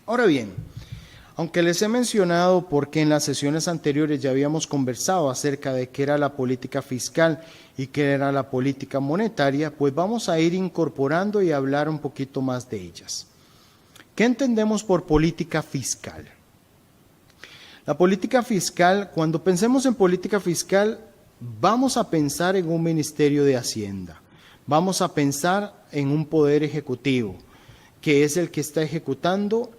Ahora bien, aunque les he mencionado porque en las sesiones anteriores ya habíamos conversado acerca de qué era la política fiscal y qué era la política monetaria, pues vamos a ir incorporando y hablar un poquito más de ellas. ¿Qué entendemos por política fiscal? La política fiscal, cuando pensemos en política fiscal, vamos a pensar en un Ministerio de Hacienda, vamos a pensar en un poder ejecutivo, que es el que está ejecutando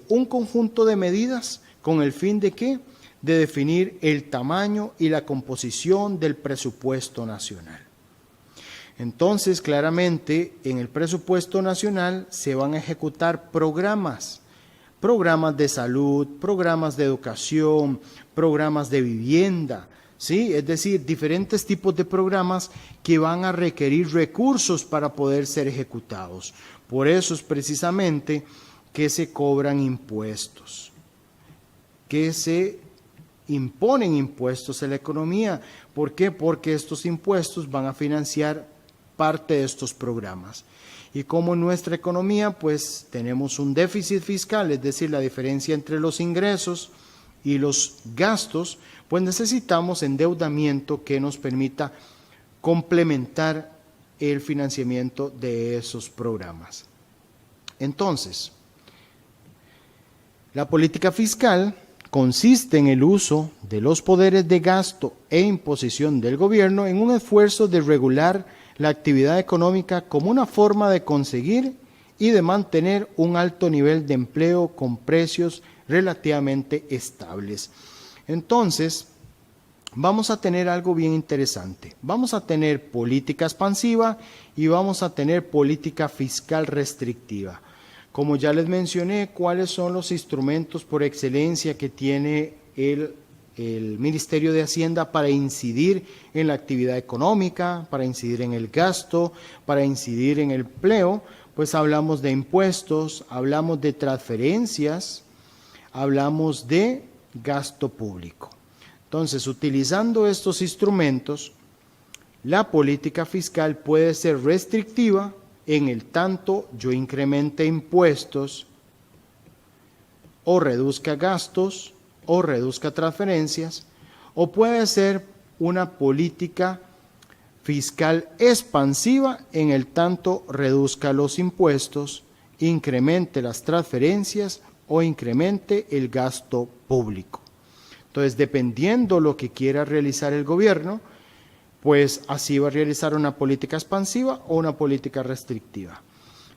un conjunto de medidas con el fin de ¿qué? De definir el tamaño y la composición del presupuesto nacional. Entonces, claramente, en el presupuesto nacional se van a ejecutar programas de salud, programas de educación, programas de vivienda, ¿sí? Es decir, diferentes tipos de programas que van a requerir recursos para poder ser ejecutados. Por eso es precisamente que se cobran impuestos, que se imponen impuestos a la economía. ¿Por qué? Porque estos impuestos van a financiar parte de estos programas. Y como en nuestra economía pues tenemos un déficit fiscal, es decir, la diferencia entre los ingresos y los gastos, pues necesitamos endeudamiento que nos permita complementar el financiamiento de esos programas. Entonces, la política fiscal consiste en el uso de los poderes de gasto e imposición del gobierno en un esfuerzo de regular la actividad económica como una forma de conseguir y de mantener un alto nivel de empleo con precios relativamente estables. Entonces, vamos a tener algo bien interesante. Vamos a tener política expansiva y vamos a tener política fiscal restrictiva. Como ya les mencioné, ¿cuáles son los instrumentos por excelencia que tiene el Ministerio de Hacienda para incidir en la actividad económica, para incidir en el gasto, para incidir en el empleo? Pues hablamos de impuestos, hablamos de transferencias, hablamos de gasto público. Entonces, utilizando estos instrumentos, la política fiscal puede ser restrictiva en el tanto yo incremente impuestos o reduzca gastos o reduzca transferencias, o puede ser una política fiscal expansiva en el tanto reduzca los impuestos, incremente las transferencias o incremente el gasto público. Entonces, dependiendo lo que quiera realizar el gobierno, pues así va a realizar una política expansiva o una política restrictiva.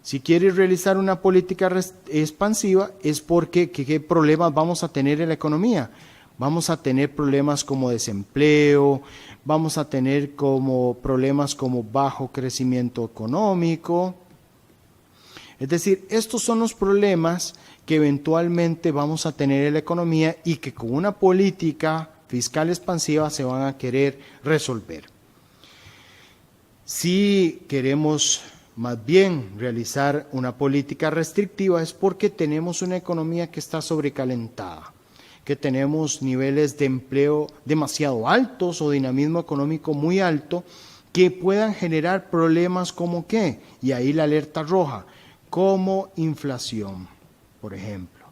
Si quiere realizar una política expansiva es porque ¿qué problemas vamos a tener en la economía? Vamos a tener problemas como desempleo, vamos a tener problemas como bajo crecimiento económico. Es decir, estos son los problemas que eventualmente vamos a tener en la economía y que con una política fiscal expansiva se van a querer resolver. Si queremos más bien realizar una política restrictiva es porque tenemos una economía que está sobrecalentada, que tenemos niveles de empleo demasiado altos o dinamismo económico muy alto que puedan generar problemas como ¿qué? Y ahí la alerta roja, como inflación, por ejemplo,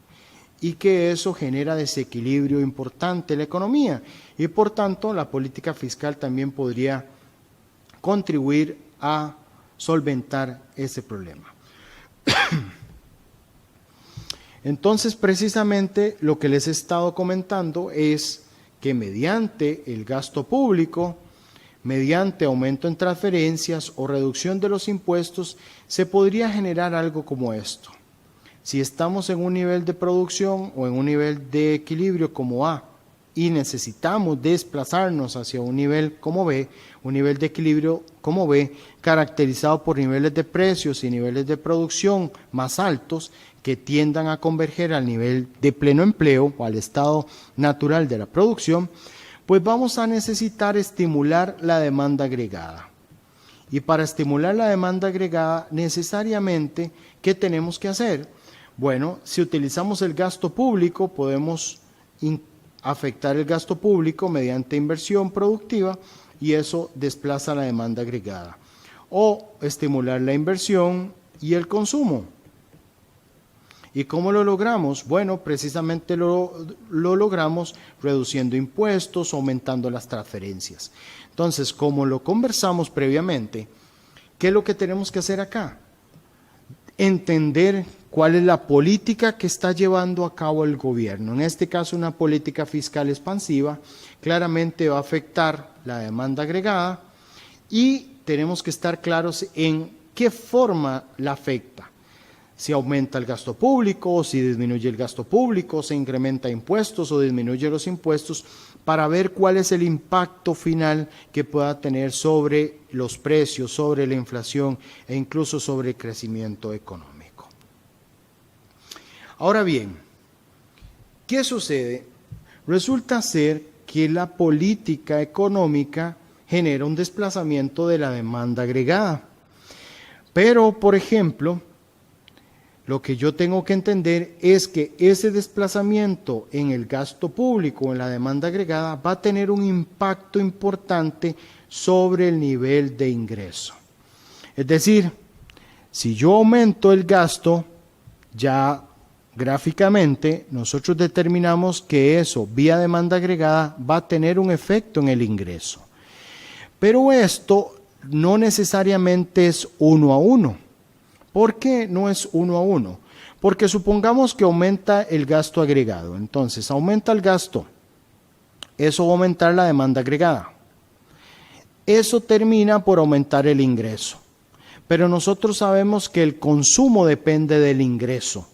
y que eso genera desequilibrio importante en la economía y por tanto la política fiscal también podría contribuir a solventar ese problema. Entonces, precisamente lo que les he estado comentando es que mediante el gasto público, mediante aumento en transferencias o reducción de los impuestos, se podría generar algo como esto. Si estamos en un nivel de producción o en un nivel de equilibrio como A y necesitamos desplazarnos hacia un nivel como B, un nivel de equilibrio como B, caracterizado por niveles de precios y niveles de producción más altos que tiendan a converger al nivel de pleno empleo o al estado natural de la producción, pues vamos a necesitar estimular la demanda agregada. Y para estimular la demanda agregada, necesariamente, ¿qué tenemos que hacer? Bueno, si utilizamos el gasto público, podemos afectar el gasto público mediante inversión productiva y eso desplaza la demanda agregada. O estimular la inversión y el consumo. ¿Y cómo lo logramos? Bueno, precisamente lo logramos reduciendo impuestos, aumentando las transferencias. Entonces, como lo conversamos previamente, ¿qué es lo que tenemos que hacer acá? Entender cuál es la política que está llevando a cabo el gobierno. En este caso, una política fiscal expansiva claramente va a afectar la demanda agregada y tenemos que estar claros en qué forma la afecta. Si aumenta el gasto público, o si disminuye el gasto público, se incrementa impuestos o disminuye los impuestos, para ver cuál es el impacto final que pueda tener sobre los precios, sobre la inflación e incluso sobre el crecimiento económico. Ahora bien, ¿qué sucede? Resulta ser que la política económica genera un desplazamiento de la demanda agregada. Pero, por ejemplo, lo que yo tengo que entender es que ese desplazamiento en el gasto público, en la demanda agregada, va a tener un impacto importante sobre el nivel de ingreso. Es decir, si yo aumento el gasto, ya gráficamente nosotros determinamos que eso, vía demanda agregada, va a tener un efecto en el ingreso. Pero esto no necesariamente es 1 a 1. ¿Por qué no es 1 a 1? Porque supongamos que aumenta el gasto agregado. Entonces, aumenta el gasto. Eso va a aumentar la demanda agregada. Eso termina por aumentar el ingreso. Pero nosotros sabemos que el consumo depende del ingreso.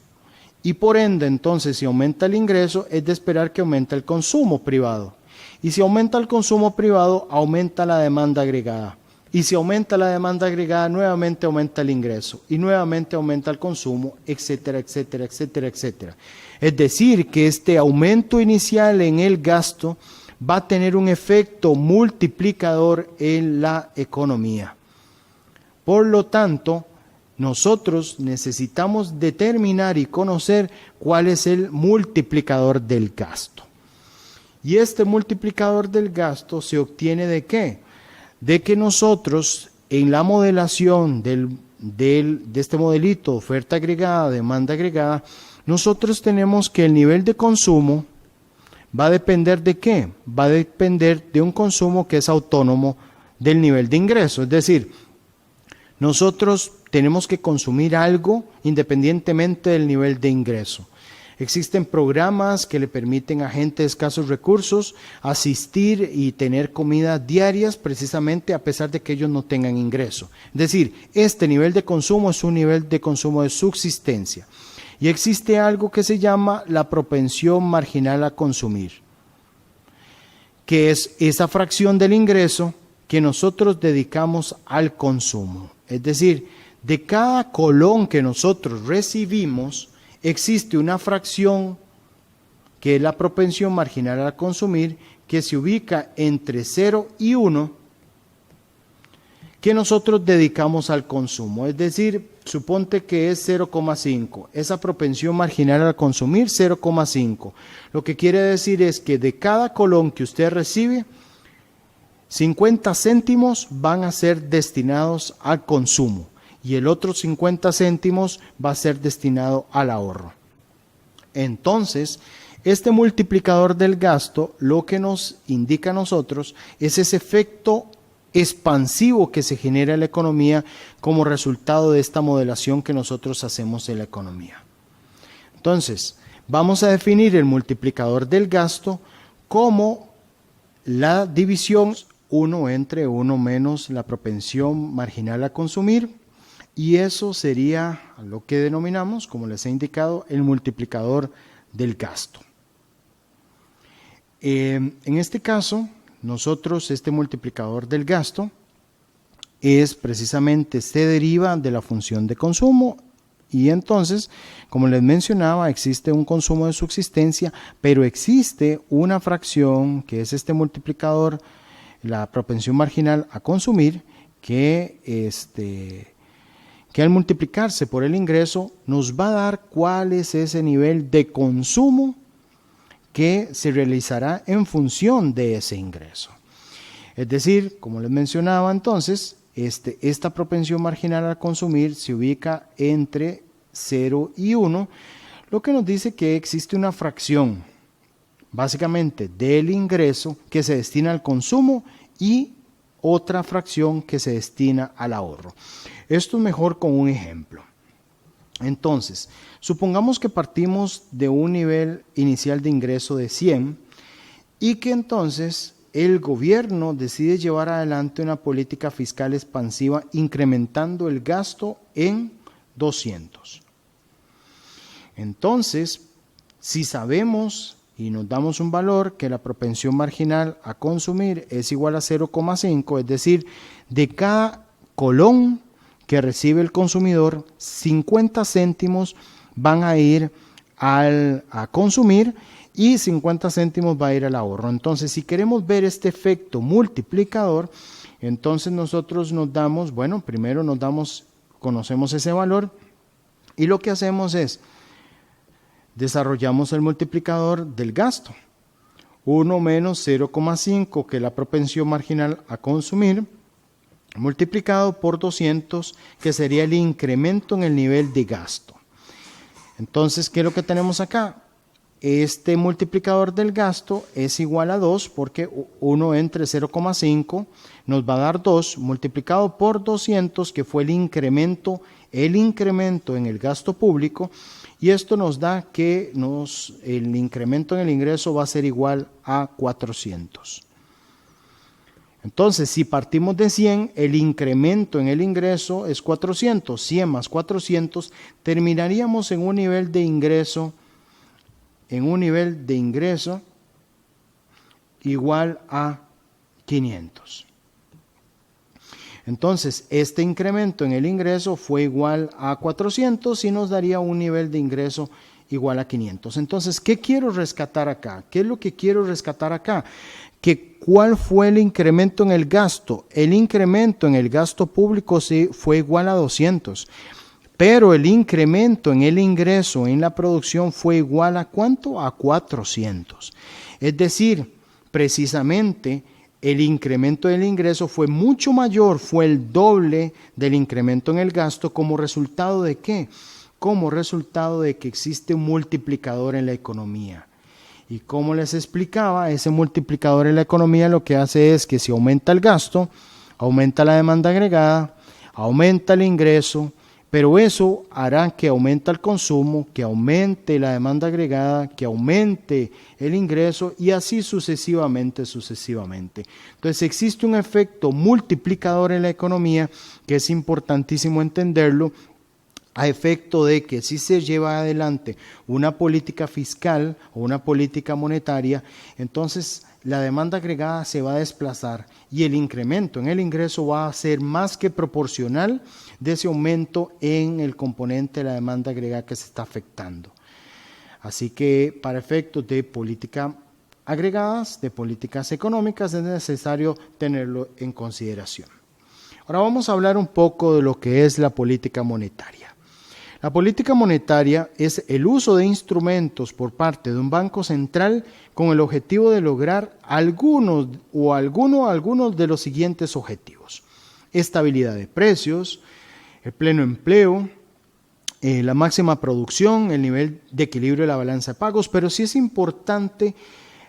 Y por ende, entonces, si aumenta el ingreso, es de esperar que aumente el consumo privado. Y si aumenta el consumo privado, aumenta la demanda agregada. Y si aumenta la demanda agregada, nuevamente aumenta el ingreso y nuevamente aumenta el consumo, etcétera, etcétera, etcétera, etcétera. Es decir, que este aumento inicial en el gasto va a tener un efecto multiplicador en la economía. Por lo tanto, nosotros necesitamos determinar y conocer cuál es el multiplicador del gasto. Y este multiplicador del gasto se obtiene ¿de qué? De que nosotros en la modelación de este modelito, oferta agregada, demanda agregada, nosotros tenemos que el nivel de consumo va a depender ¿de qué? Va a depender de un consumo que es autónomo del nivel de ingreso. Es decir, nosotros tenemos que consumir algo independientemente del nivel de ingreso. Existen programas que le permiten a gente de escasos recursos asistir y tener comidas diarias precisamente a pesar de que ellos no tengan ingreso. Es decir, este nivel de consumo es un nivel de consumo de subsistencia. Y existe algo que se llama la propensión marginal a consumir, que es esa fracción del ingreso que nosotros dedicamos al consumo. Es decir, de cada colón que nosotros recibimos, existe una fracción que es la propensión marginal a consumir, que se ubica entre 0 y 1, que nosotros dedicamos al consumo. Es decir, suponte que es 0,5. Esa propensión marginal a consumir, 0,5. Lo que quiere decir es que de cada colón que usted recibe, 50 céntimos van a ser destinados al consumo y el otro 50 céntimos va a ser destinado al ahorro. Entonces, este multiplicador del gasto lo que nos indica a nosotros es ese efecto expansivo que se genera en la economía como resultado de esta modelación que nosotros hacemos en la economía. Entonces, vamos a definir el multiplicador del gasto como la división 1 entre 1 menos la propensión marginal a consumir, y eso sería lo que denominamos, como les he indicado, el multiplicador del gasto. En este caso, nosotros este multiplicador del gasto es precisamente, se deriva de la función de consumo y entonces, como les mencionaba, existe un consumo de subsistencia, pero existe una fracción que es este multiplicador, la propensión marginal a consumir, que al multiplicarse por el ingreso nos va a dar cuál es ese nivel de consumo que se realizará en función de ese ingreso. Es decir, como les mencionaba entonces, esta propensión marginal a consumir se ubica entre 0 y 1, lo que nos dice que existe una fracción, básicamente del ingreso, que se destina al consumo y otra fracción que se destina al ahorro. Esto es mejor con un ejemplo. Entonces, supongamos que partimos de un nivel inicial de ingreso de 100 y que entonces el gobierno decide llevar adelante una política fiscal expansiva incrementando el gasto en 200. Entonces, si sabemos y nos damos un valor que la propensión marginal a consumir es igual a 0,5, es decir, de cada colón que recibe el consumidor, 50 céntimos van a ir a consumir y 50 céntimos va a ir al ahorro. Entonces, si queremos ver este efecto multiplicador, entonces nosotros nos damos, bueno, primero conocemos ese valor y lo que hacemos es, desarrollamos el multiplicador del gasto. 1 menos 0,5, que es la propensión marginal a consumir, multiplicado por 200, que sería el incremento en el nivel de gasto. Entonces, ¿qué es lo que tenemos acá? Este multiplicador del gasto es igual a 2, porque 1 entre 0,5 nos va a dar 2, multiplicado por 200, que fue el incremento en el gasto público, y esto nos da que el incremento en el ingreso va a ser igual a 400. Entonces, si partimos de 100, el incremento en el ingreso es 400, 100 más 400, terminaríamos en un nivel de ingreso, igual a 500. Entonces, este incremento en el ingreso fue igual a 400 y nos daría un nivel de ingreso igual a 500. Entonces, ¿qué quiero rescatar acá? ¿Qué es lo que quiero rescatar acá? ¿Cuál fue el incremento en el gasto? El incremento en el gasto público sí fue igual a 200, pero el incremento en el ingreso en la producción fue igual a ¿cuánto? A 400. Es decir, precisamente el incremento del ingreso fue mucho mayor, fue el doble del incremento en el gasto, como resultado de ¿qué? como resultado de que existe un multiplicador en la economía. Y como les explicaba, ese multiplicador en la economía lo que hace es que si aumenta el gasto, aumenta la demanda agregada, aumenta el ingreso, pero eso hará que aumente el consumo, que aumente la demanda agregada, que aumente el ingreso y así sucesivamente. Entonces existe un efecto multiplicador en la economía que es importantísimo entenderlo, a efecto de que si se lleva adelante una política fiscal o una política monetaria, entonces la demanda agregada se va a desplazar y el incremento en el ingreso va a ser más que proporcional de ese aumento en el componente de la demanda agregada que se está afectando. Así que para efectos de política agregadas, de políticas económicas, es necesario tenerlo en consideración. Ahora vamos a hablar un poco de lo que es la política monetaria. La política monetaria es el uso de instrumentos por parte de un banco central con el objetivo de lograr algunos de los siguientes objetivos: estabilidad de precios, el pleno empleo, la máxima producción, el nivel de equilibrio de la balanza de pagos, pero sí es importante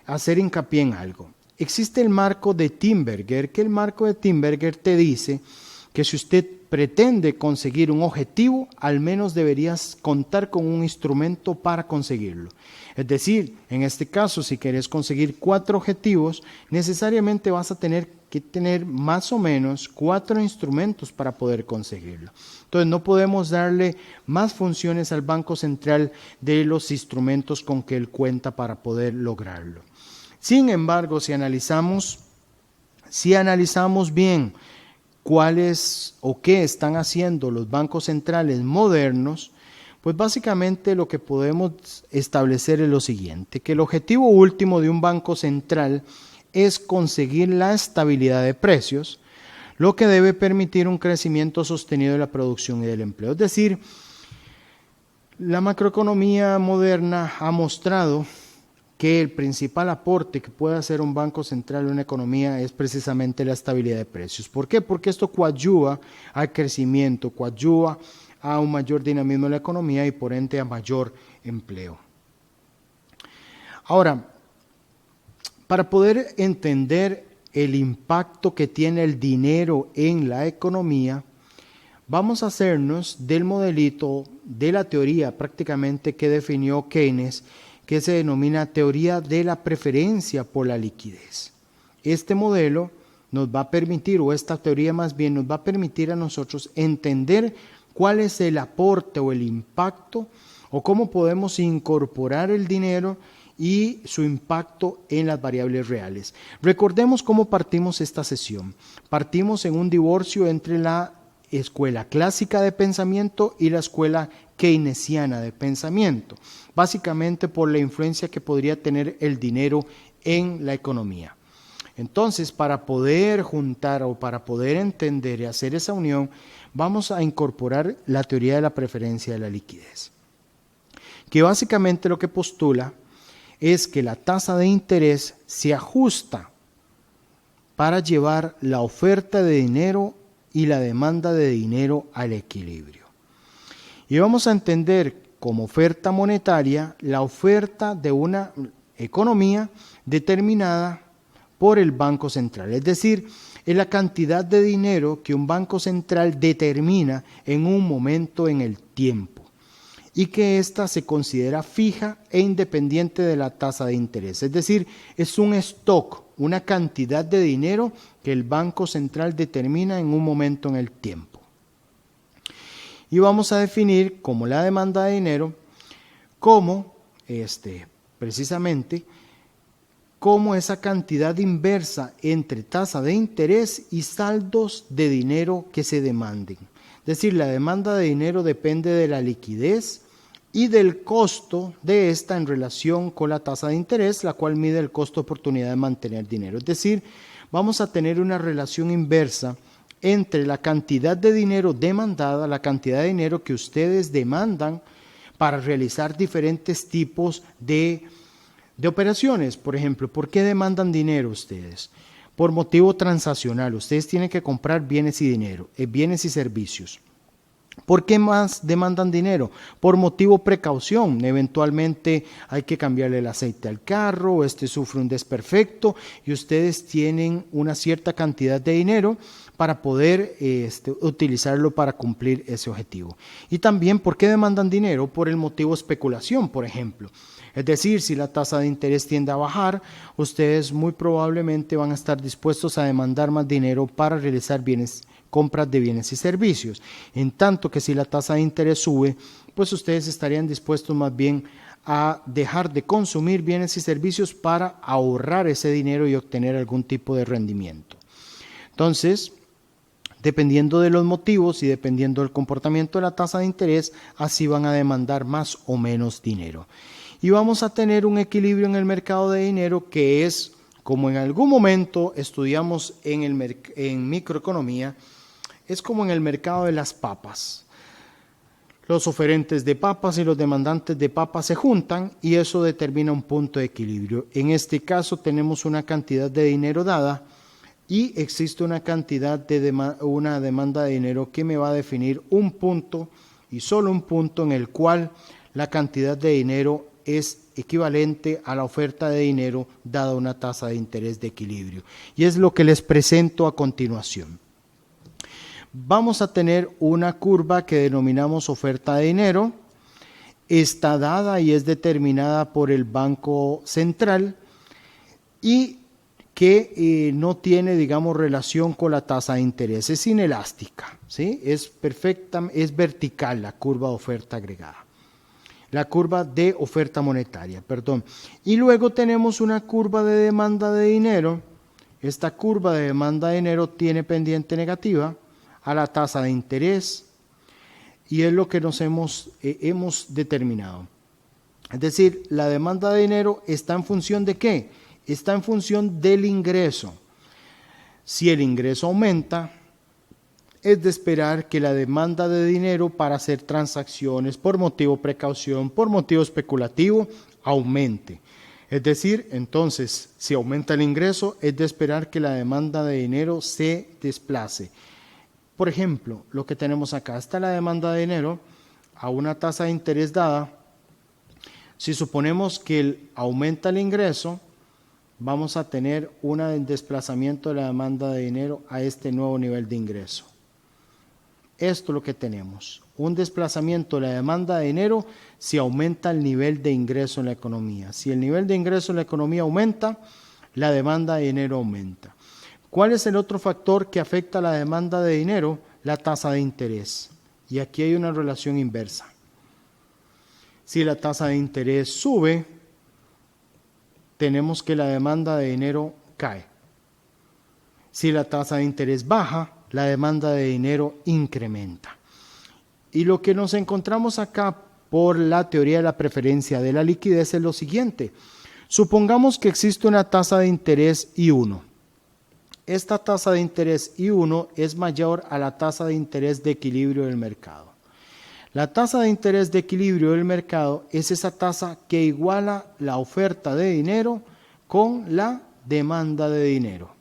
hacer hincapié en algo. Existe el marco de Tinbergen, que el marco de Tinbergen te dice que si usted pretende conseguir un objetivo, al menos deberías contar con un instrumento para conseguirlo. Es decir, en este caso, si quieres conseguir 4 objetivos, necesariamente vas a tener que tener más o menos 4 instrumentos para poder conseguirlo. Entonces, no podemos darle más funciones al Banco Central de los instrumentos con que él cuenta para poder lograrlo. Sin embargo, si analizamos bien cuáles o qué están haciendo los bancos centrales modernos, pues básicamente lo que podemos establecer es lo siguiente: que el objetivo último de un banco central es conseguir la estabilidad de precios, lo que debe permitir un crecimiento sostenido de la producción y del empleo. Es decir, la macroeconomía moderna ha mostrado que el principal aporte que puede hacer un banco central en una economía es precisamente la estabilidad de precios. ¿Por qué? Porque esto coadyuva al crecimiento, coadyuva a un mayor dinamismo de la economía y por ende a mayor empleo. Ahora, para poder entender el impacto que tiene el dinero en la economía, vamos a hacernos del modelito de la teoría prácticamente que definió Keynes, que se denomina teoría de la preferencia por la liquidez. Este modelo nos va a permitir, o esta teoría más bien nos va a permitir a nosotros entender cuál es el aporte o el impacto, o cómo podemos incorporar el dinero y su impacto en las variables reales. Recordemos cómo partimos esta sesión. Partimos en un divorcio entre la escuela clásica de pensamiento y la escuela keynesiana de pensamiento, básicamente por la influencia que podría tener el dinero en la economía. Entonces, para poder juntar o para poder entender y hacer esa unión, vamos a incorporar la teoría de la preferencia de la liquidez, que básicamente lo que postula es que la tasa de interés se ajusta para llevar la oferta de dinero y la demanda de dinero al equilibrio. Y vamos a entender como oferta monetaria la oferta de una economía determinada por el Banco Central, es decir, es la cantidad de dinero que un Banco Central determina en un momento en el tiempo y que ésta se considera fija e independiente de la tasa de interés, es decir, es un stock, una cantidad de dinero que el Banco Central determina en un momento en el tiempo. Y vamos a definir como la demanda de dinero como precisamente como esa cantidad inversa entre tasa de interés y saldos de dinero que se demanden. Es decir, la demanda de dinero depende de la liquidez y del costo de esta en relación con la tasa de interés, la cual mide el costo de oportunidad de mantener dinero. Es decir, vamos a tener una relación inversa entre la cantidad de dinero demandada, la cantidad de dinero que ustedes demandan para realizar diferentes tipos de operaciones. Por ejemplo, ¿por qué demandan dinero ustedes? Por motivo transaccional. Ustedes tienen que comprar bienes y dinero, bienes y servicios. ¿Por qué más demandan dinero? Por motivo precaución. Eventualmente hay que cambiarle el aceite al carro, este sufre un desperfecto y ustedes tienen una cierta cantidad de dinero para poder utilizarlo para cumplir ese objetivo. Y también, ¿por qué demandan dinero? Por el motivo especulación, por ejemplo. Es decir, si la tasa de interés tiende a bajar, ustedes muy probablemente van a estar dispuestos a demandar más dinero para realizar compras de bienes y servicios. En tanto que si la tasa de interés sube, pues ustedes estarían dispuestos más bien a dejar de consumir bienes y servicios para ahorrar ese dinero y obtener algún tipo de rendimiento. Entonces, dependiendo de los motivos y dependiendo del comportamiento de la tasa de interés, así van a demandar más o menos dinero. Y vamos a tener un equilibrio en el mercado de dinero que es, como en algún momento estudiamos en microeconomía, es como en el mercado de las papas. Los oferentes de papas y los demandantes de papas se juntan y eso determina un punto de equilibrio. En este caso tenemos una cantidad de dinero dada y existe una cantidad una demanda de dinero que me va a definir un punto y solo un punto en el cual la cantidad de dinero es equivalente a la oferta de dinero dada una tasa de interés de equilibrio. Y es lo que les presento a continuación. Vamos a tener una curva que denominamos oferta de dinero. Está dada y es determinada por el Banco Central y que no tiene, digamos, relación con la tasa de interés. Es inelástica, ¿sí? Es vertical la curva de oferta agregada. La curva de oferta monetaria, perdón. Y luego tenemos una curva de demanda de dinero. Esta curva de demanda de dinero tiene pendiente negativa a la tasa de interés y es lo que nos hemos determinado. Es decir, la demanda de dinero está en función ¿de qué? Está en función del ingreso. Si el ingreso aumenta, es de esperar que la demanda de dinero para hacer transacciones por motivo precaución, por motivo especulativo, aumente. Es decir, entonces, si aumenta el ingreso, es de esperar que la demanda de dinero se desplace. Por ejemplo, lo que tenemos acá, está la demanda de dinero a una tasa de interés dada. Si suponemos que aumenta el ingreso, vamos a tener un desplazamiento de la demanda de dinero a este nuevo nivel de ingreso. Esto es lo que tenemos, un desplazamiento de la demanda de dinero si aumenta el nivel de ingreso en la economía. Si el nivel de ingreso en la economía aumenta, la demanda de dinero aumenta. ¿Cuál es el otro factor que afecta a la demanda de dinero? La tasa de interés. Y aquí hay una relación inversa. Si la tasa de interés sube, tenemos que la demanda de dinero cae. Si la tasa de interés baja, la demanda de dinero incrementa. Y lo que nos encontramos acá por la teoría de la preferencia de la liquidez es lo siguiente. Supongamos que existe una tasa de interés I1. Esta tasa de interés I1 es mayor a la tasa de interés de equilibrio del mercado. La tasa de interés de equilibrio del mercado es esa tasa que iguala la oferta de dinero con la demanda de dinero.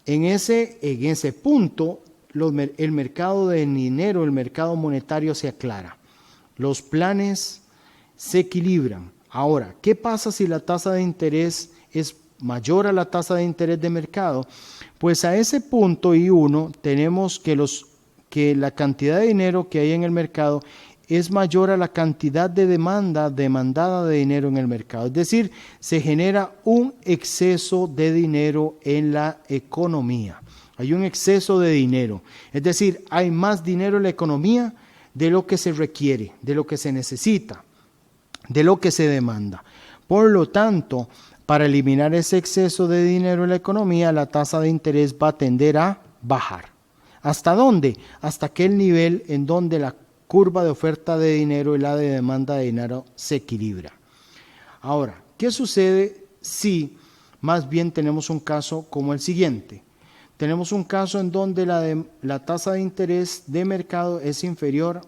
En ese punto, el mercado de dinero, el mercado monetario se aclara. Los planes se equilibran. Ahora, ¿qué pasa si la tasa de interés es mayor a la tasa de interés de mercado? Pues a ese punto I1 tenemos que la cantidad de dinero que hay en el mercado es mayor a la cantidad de demandada de dinero en el mercado. Es decir, se genera un exceso de dinero en la economía. Hay un exceso de dinero. Es decir, hay más dinero en la economía de lo que se requiere, de lo que se necesita, de lo que se demanda. Por lo tanto, para eliminar ese exceso de dinero en la economía, la tasa de interés va a tender a bajar. ¿Hasta dónde? Hasta aquel nivel en donde la curva de oferta de dinero y la de demanda de dinero se equilibra. Ahora, ¿qué sucede si más bien tenemos un caso como el siguiente? Tenemos un caso en donde la tasa de interés de mercado es inferior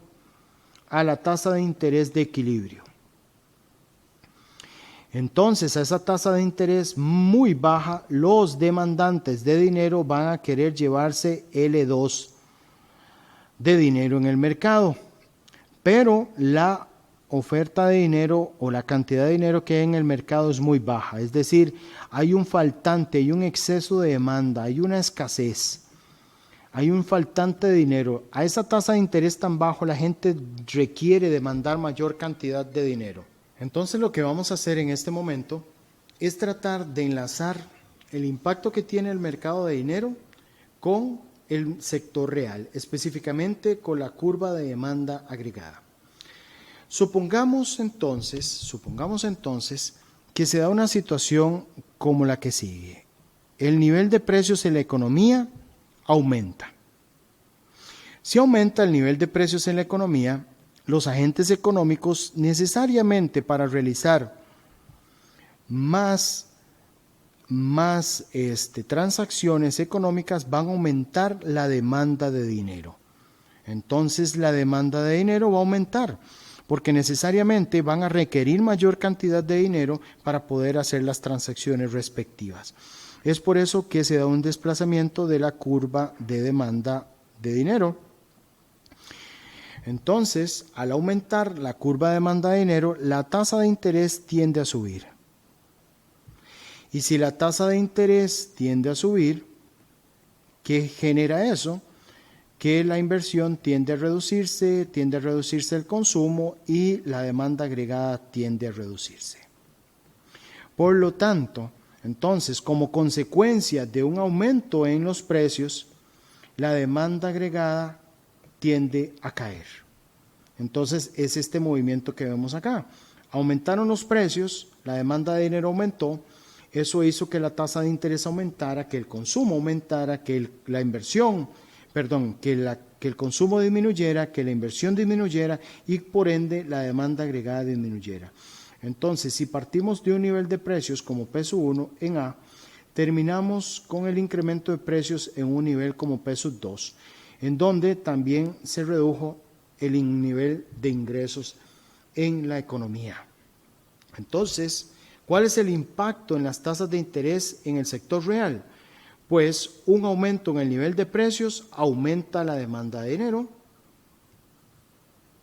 a la tasa de interés de equilibrio. Entonces, a esa tasa de interés muy baja, los demandantes de dinero van a querer llevarse L2 de dinero en el mercado, pero la oferta de dinero o la cantidad de dinero que hay en el mercado es muy baja, es decir, hay un faltante, hay un exceso de demanda, hay una escasez, hay un faltante de dinero. A esa tasa de interés tan bajo la gente requiere demandar mayor cantidad de dinero. Entonces lo que vamos a hacer en este momento es tratar de enlazar el impacto que tiene el mercado de dinero con el sector real, específicamente con la curva de demanda agregada. Supongamos entonces que se da una situación como la que sigue. El nivel de precios en la economía aumenta. Si aumenta el nivel de precios en la economía, los agentes económicos necesariamente para realizar más transacciones económicas van a aumentar la demanda de dinero. Entonces la demanda de dinero va a aumentar, porque necesariamente van a requerir mayor cantidad de dinero para poder hacer las transacciones respectivas. Es por eso que se da un desplazamiento de la curva de demanda de dinero. Entonces, al aumentar la curva de demanda de dinero, la tasa de interés tiende a subir. Y si la tasa de interés tiende a subir, ¿qué genera eso? Que la inversión tiende a reducirse el consumo y la demanda agregada tiende a reducirse. Por lo tanto, entonces, como consecuencia de un aumento en los precios, la demanda agregada tiende a caer. Entonces, es este movimiento que vemos acá. Aumentaron los precios, la demanda de dinero aumentó, eso hizo que la tasa de interés aumentara, que el consumo aumentara, que el consumo disminuyera, que la inversión disminuyera y por ende la demanda agregada disminuyera. Entonces, si partimos de un nivel de precios como peso 1 en A, terminamos con el incremento de precios en un nivel como peso 2, en donde también se redujo el nivel de ingresos en la economía. Entonces, ¿cuál es el impacto en las tasas de interés en el sector real? Pues un aumento en el nivel de precios aumenta la demanda de dinero,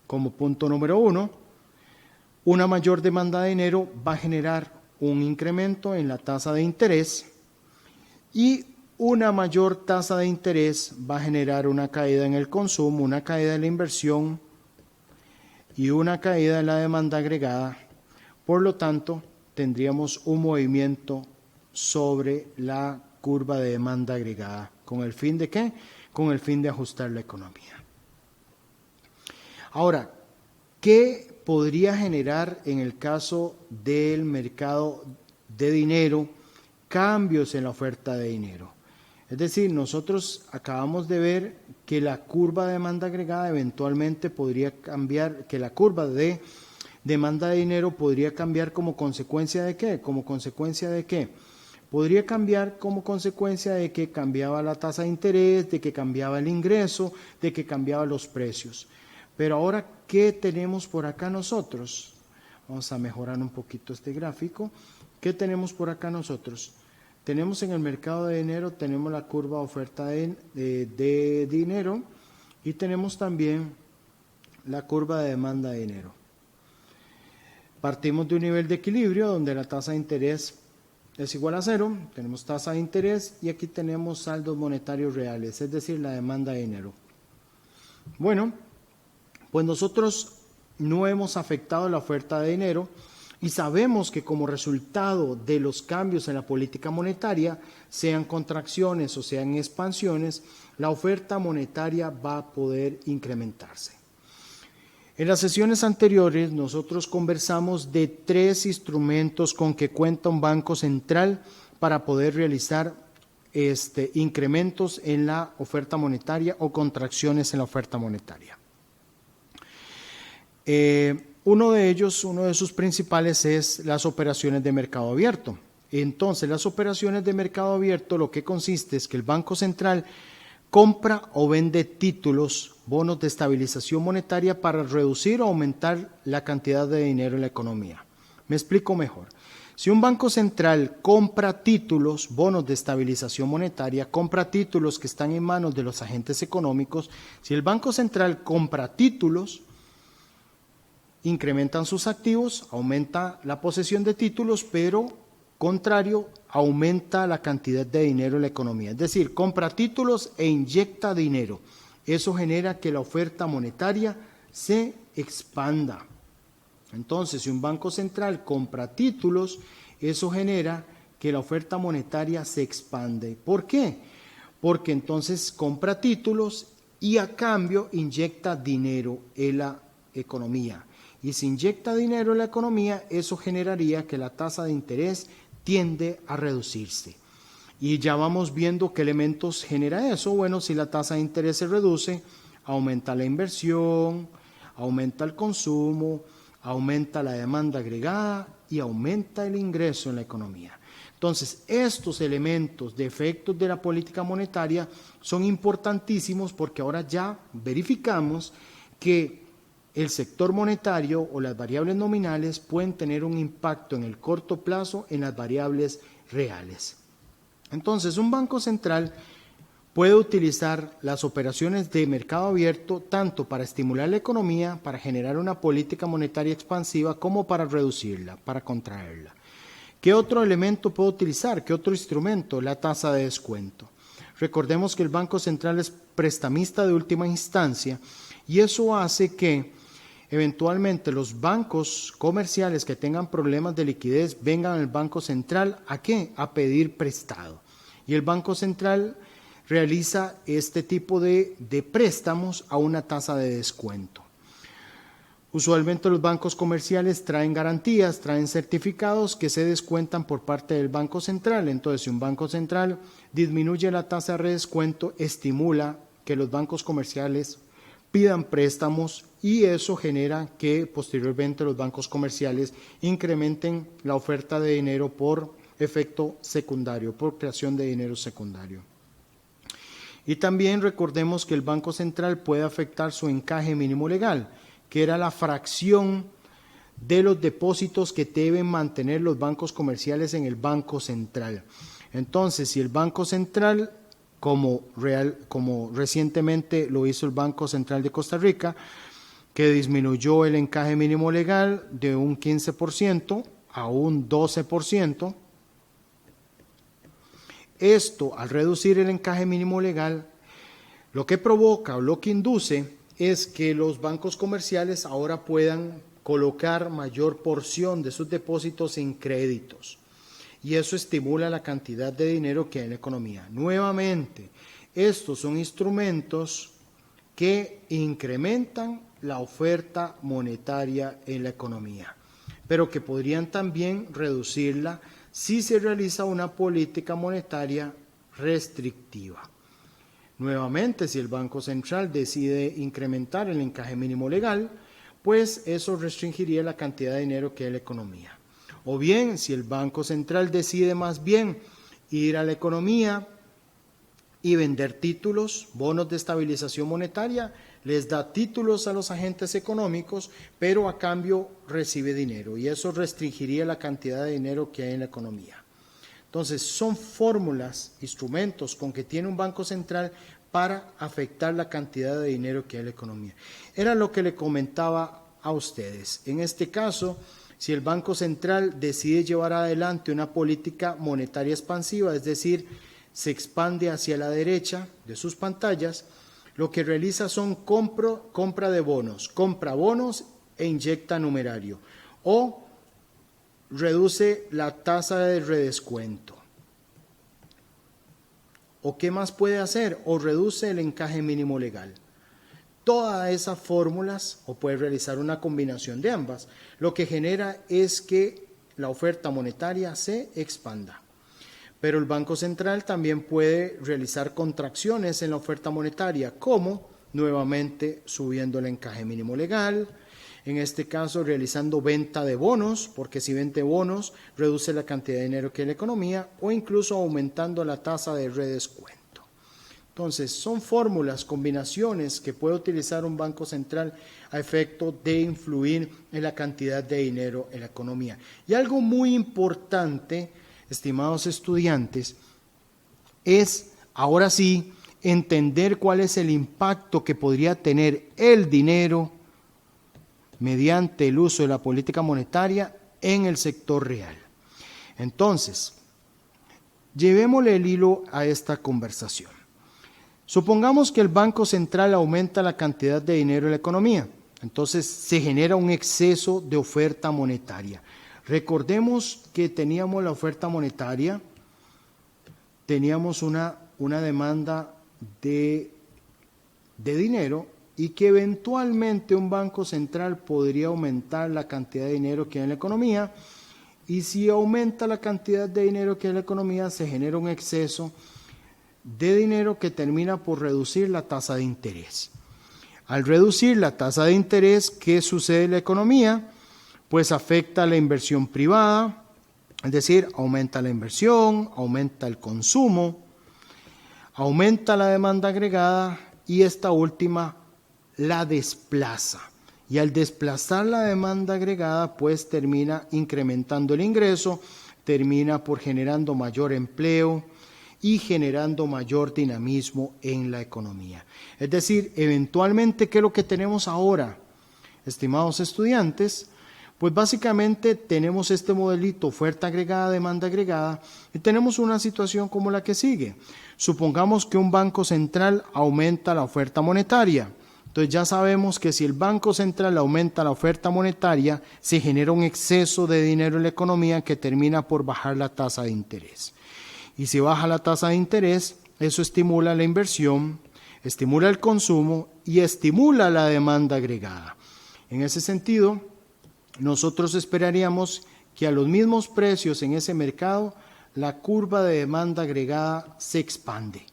como punto número 1. Una mayor demanda de dinero va a generar un incremento en la tasa de interés y una mayor tasa de interés va a generar una caída en el consumo, una caída en la inversión y una caída en la demanda agregada. Por lo tanto, tendríamos un movimiento sobre la curva de demanda agregada. ¿Con el fin de qué? Con el fin de ajustar la economía. Ahora, ¿qué podría generar en el caso del mercado de dinero cambios en la oferta de dinero? Es decir, nosotros acabamos de ver que la curva de demanda agregada eventualmente podría cambiar, que la curva de demanda de dinero podría cambiar como consecuencia de ¿qué? ¿Como consecuencia de qué? Podría cambiar como consecuencia de que cambiaba la tasa de interés, de que cambiaba el ingreso, de que cambiaban los precios. Pero ahora, ¿qué tenemos por acá nosotros? Vamos a mejorar un poquito este gráfico. ¿Qué tenemos por acá nosotros? Tenemos en el mercado de dinero, tenemos la curva de oferta de dinero y tenemos también la curva de demanda de dinero. Partimos de un nivel de equilibrio donde la tasa de interés es igual a 0, tenemos tasa de interés y aquí tenemos saldos monetarios reales, es decir, la demanda de dinero. Bueno, pues nosotros no hemos afectado la oferta de dinero y sabemos que como resultado de los cambios en la política monetaria, sean contracciones o sean expansiones, la oferta monetaria va a poder incrementarse. En las sesiones anteriores nosotros conversamos de 3 instrumentos con que cuenta un banco central para poder realizar incrementos en la oferta monetaria o contracciones en la oferta monetaria. Uno de sus principales es las operaciones de mercado abierto. Entonces, las operaciones de mercado abierto lo que consiste es que el Banco Central compra o vende títulos, bonos de estabilización monetaria para reducir o aumentar la cantidad de dinero en la economía. Me explico mejor. Si un banco central compra títulos, bonos de estabilización monetaria, compra títulos que están en manos de los agentes económicos, si el banco central compra títulos, incrementan sus activos, aumenta la posesión de títulos, pero contrario, aumenta la cantidad de dinero en la economía. Es decir, compra títulos e inyecta dinero. Eso genera que la oferta monetaria se expanda. Entonces, si un banco central compra títulos, eso genera que la oferta monetaria se expande. ¿Por qué? Porque entonces compra títulos y a cambio inyecta dinero en la economía. Y si inyecta dinero en la economía, eso generaría que la tasa de interés tiende a reducirse. Y ya vamos viendo qué elementos genera eso. Bueno, si la tasa de interés se reduce, aumenta la inversión, aumenta el consumo, aumenta la demanda agregada y aumenta el ingreso en la economía. Entonces, estos elementos de efectos de la política monetaria son importantísimos porque ahora ya verificamos que el sector monetario o las variables nominales pueden tener un impacto en el corto plazo en las variables reales. Entonces, un banco central puede utilizar las operaciones de mercado abierto tanto para estimular la economía, para generar una política monetaria expansiva, como para reducirla, para contraerla. ¿Qué otro elemento puede utilizar? ¿Qué otro instrumento? La tasa de descuento. Recordemos que el Banco Central es prestamista de última instancia y eso hace que eventualmente los bancos comerciales que tengan problemas de liquidez vengan al Banco Central ¿a qué? A pedir prestado. Y el Banco Central realiza este tipo de préstamos a una tasa de descuento. Usualmente los bancos comerciales traen garantías, traen certificados que se descuentan por parte del Banco Central. Entonces, si un Banco Central disminuye la tasa de redescuento, estimula que los bancos comerciales pidan préstamos y eso genera que posteriormente los bancos comerciales incrementen la oferta de dinero por efecto secundario, por creación de dinero secundario. Y también recordemos que el Banco Central puede afectar su encaje mínimo legal, que era la fracción de los depósitos que deben mantener los bancos comerciales en el Banco Central. Entonces, si el Banco Central, como recientemente lo hizo el Banco Central de Costa Rica, que disminuyó el encaje mínimo legal de un 15% a un 12%, esto, al reducir el encaje mínimo legal, lo que provoca o lo que induce es que los bancos comerciales ahora puedan colocar mayor porción de sus depósitos en créditos. Y eso estimula la cantidad de dinero que hay en la economía. Nuevamente, estos son instrumentos que incrementan la oferta monetaria en la economía, pero que podrían también reducirla si se realiza una política monetaria restrictiva. Nuevamente, si el Banco Central decide incrementar el encaje mínimo legal, pues eso restringiría la cantidad de dinero que hay en la economía. O bien, si el Banco Central decide más bien ir a la economía y vender títulos, bonos de estabilización monetaria, les da títulos a los agentes económicos, pero a cambio recibe dinero y eso restringiría la cantidad de dinero que hay en la economía. Entonces, son fórmulas, instrumentos con que tiene un Banco Central para afectar la cantidad de dinero que hay en la economía. Era lo que le comentaba a ustedes. En este caso, si el Banco Central decide llevar adelante una política monetaria expansiva, es decir, se expande hacia la derecha de sus pantallas, lo que realiza son compra de bonos, compra bonos e inyecta numerario, o reduce la tasa de redescuento. ¿O qué más puede hacer? O reduce el encaje mínimo legal. Todas esas fórmulas, o puede realizar una combinación de ambas, lo que genera es que la oferta monetaria se expanda. Pero el Banco Central también puede realizar contracciones en la oferta monetaria, como nuevamente subiendo el encaje mínimo legal, en este caso realizando venta de bonos, porque si vende bonos reduce la cantidad de dinero que hay en la economía, o incluso aumentando la tasa de redescuento. Entonces, son fórmulas, combinaciones que puede utilizar un banco central a efecto de influir en la cantidad de dinero en la economía. Y algo muy importante, estimados estudiantes, es, ahora sí, entender cuál es el impacto que podría tener el dinero mediante el uso de la política monetaria en el sector real. Entonces, llevémosle el hilo a esta conversación. Supongamos que el Banco Central aumenta la cantidad de dinero en la economía, entonces se genera un exceso de oferta monetaria. Recordemos que teníamos la oferta monetaria, teníamos una demanda de dinero y que eventualmente un banco central podría aumentar la cantidad de dinero que hay en la economía, y si aumenta la cantidad de dinero que hay en la economía se genera un exceso de dinero que termina por reducir la tasa de interés. Al reducir la tasa de interés, ¿qué sucede en la economía? Pues afecta a la inversión privada, es decir, aumenta la inversión, aumenta el consumo, aumenta la demanda agregada y esta última la desplaza. Y al desplazar la demanda agregada, pues termina incrementando el ingreso, termina por generando mayor empleo y generando mayor dinamismo en la economía. Es decir, eventualmente, ¿qué es lo que tenemos ahora, estimados estudiantes? Pues básicamente tenemos este modelito, oferta agregada, demanda agregada, y tenemos una situación como la que sigue. Supongamos que un banco central aumenta la oferta monetaria. Entonces ya sabemos que si el Banco Central aumenta la oferta monetaria, se genera un exceso de dinero en la economía que termina por bajar la tasa de interés. Y si baja la tasa de interés, eso estimula la inversión, estimula el consumo y estimula la demanda agregada. En ese sentido, nosotros esperaríamos que a los mismos precios en ese mercado, la curva de demanda agregada se expande.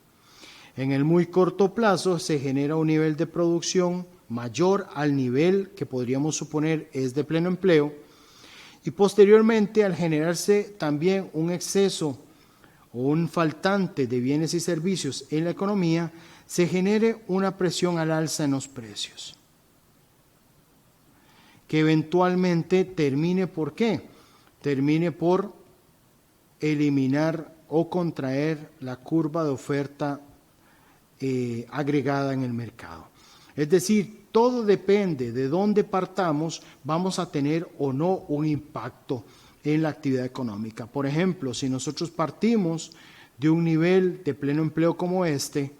En el muy corto plazo se genera un nivel de producción mayor al nivel que podríamos suponer es de pleno empleo, y posteriormente, al generarse también un exceso o un faltante de bienes y servicios en la economía, se genere una presión al alza en los precios, que eventualmente termine ¿por qué? Termine por eliminar o contraer la curva de oferta agregada en el mercado. Es decir, todo depende de dónde partamos, vamos a tener o no un impacto en la actividad económica. Por ejemplo, si nosotros partimos de un nivel de pleno empleo como este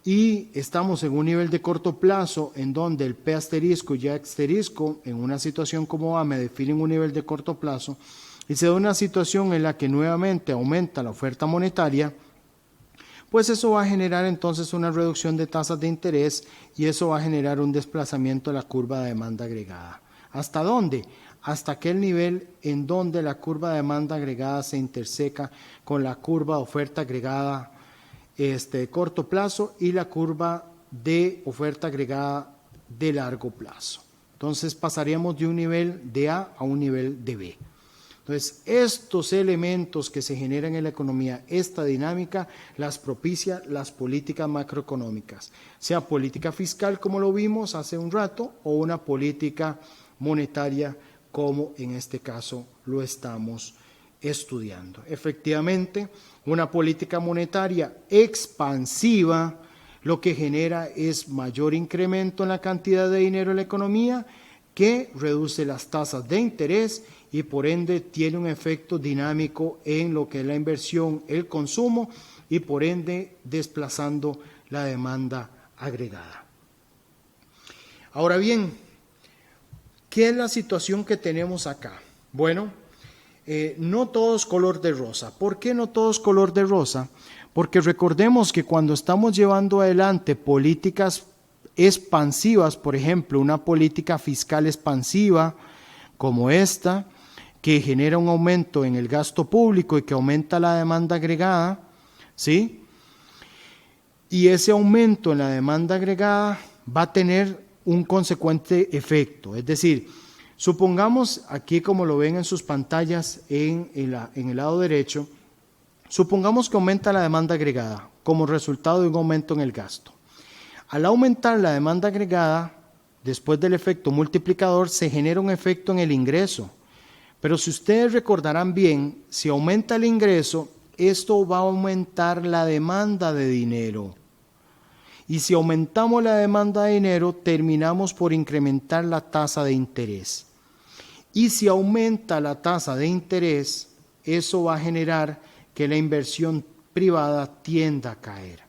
y estamos en un nivel de corto plazo en donde el P asterisco y Y asterisco en una situación como A me definen un nivel de corto plazo y se da una situación en la que nuevamente aumenta la oferta monetaria, pues eso va a generar entonces una reducción de tasas de interés y eso va a generar un desplazamiento de la curva de demanda agregada. ¿Hasta dónde? Hasta aquel nivel en donde la curva de demanda agregada se interseca con la curva de oferta agregada de corto plazo y la curva de oferta agregada de largo plazo. Entonces pasaríamos de un nivel de A a un nivel de B. Entonces, estos elementos que se generan en la economía, esta dinámica, las propicia las políticas macroeconómicas, sea política fiscal como lo vimos hace un rato o una política monetaria como en este caso lo estamos estudiando. Efectivamente, una política monetaria expansiva lo que genera es mayor incremento en la cantidad de dinero en la economía que reduce las tasas de interés y por ende tiene un efecto dinámico en lo que es la inversión, el consumo y por ende desplazando la demanda agregada. Ahora bien, ¿qué es la situación que tenemos acá? Bueno, no todo es color de rosa. ¿Por qué no todo es color de rosa? Porque recordemos que cuando estamos llevando adelante políticas expansivas, por ejemplo, una política fiscal expansiva como esta, que genera un aumento en el gasto público y que aumenta la demanda agregada, ¿sí? Y ese aumento en la demanda agregada va a tener un consecuente efecto. Es decir, supongamos aquí como lo ven en sus pantallas en el lado derecho, supongamos que aumenta la demanda agregada. como resultado de un aumento en el gasto. Al aumentar la demanda agregada, después del efecto multiplicador, se genera un efecto en el ingreso. Pero si ustedes recordarán bien, si aumenta el ingreso, esto va a aumentar la demanda de dinero. Y si aumentamos la demanda de dinero, terminamos por incrementar la tasa de interés. Y si aumenta la tasa de interés, eso va a generar que la inversión privada tienda a caer.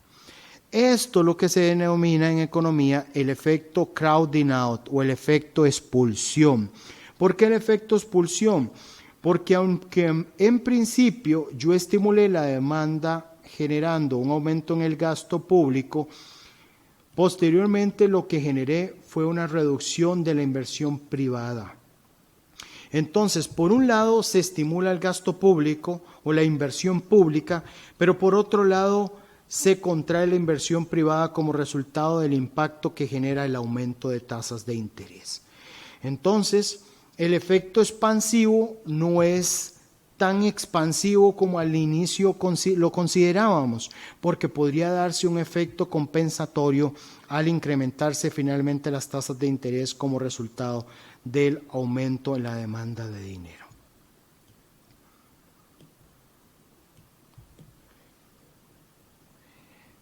Esto es lo que se denomina en economía el efecto crowding out o el efecto expulsión. ¿Por qué el efecto expulsión? Porque aunque en principio yo estimulé la demanda generando un aumento en el gasto público, posteriormente lo que generé fue una reducción de la inversión privada. Entonces, por un lado se estimula el gasto público o la inversión pública, pero por otro lado se contrae la inversión privada como resultado del impacto que genera el aumento de tasas de interés. Entonces, el efecto expansivo no es tan expansivo como al inicio lo considerábamos, porque podría darse un efecto compensatorio al incrementarse finalmente las tasas de interés como resultado del aumento en la demanda de dinero.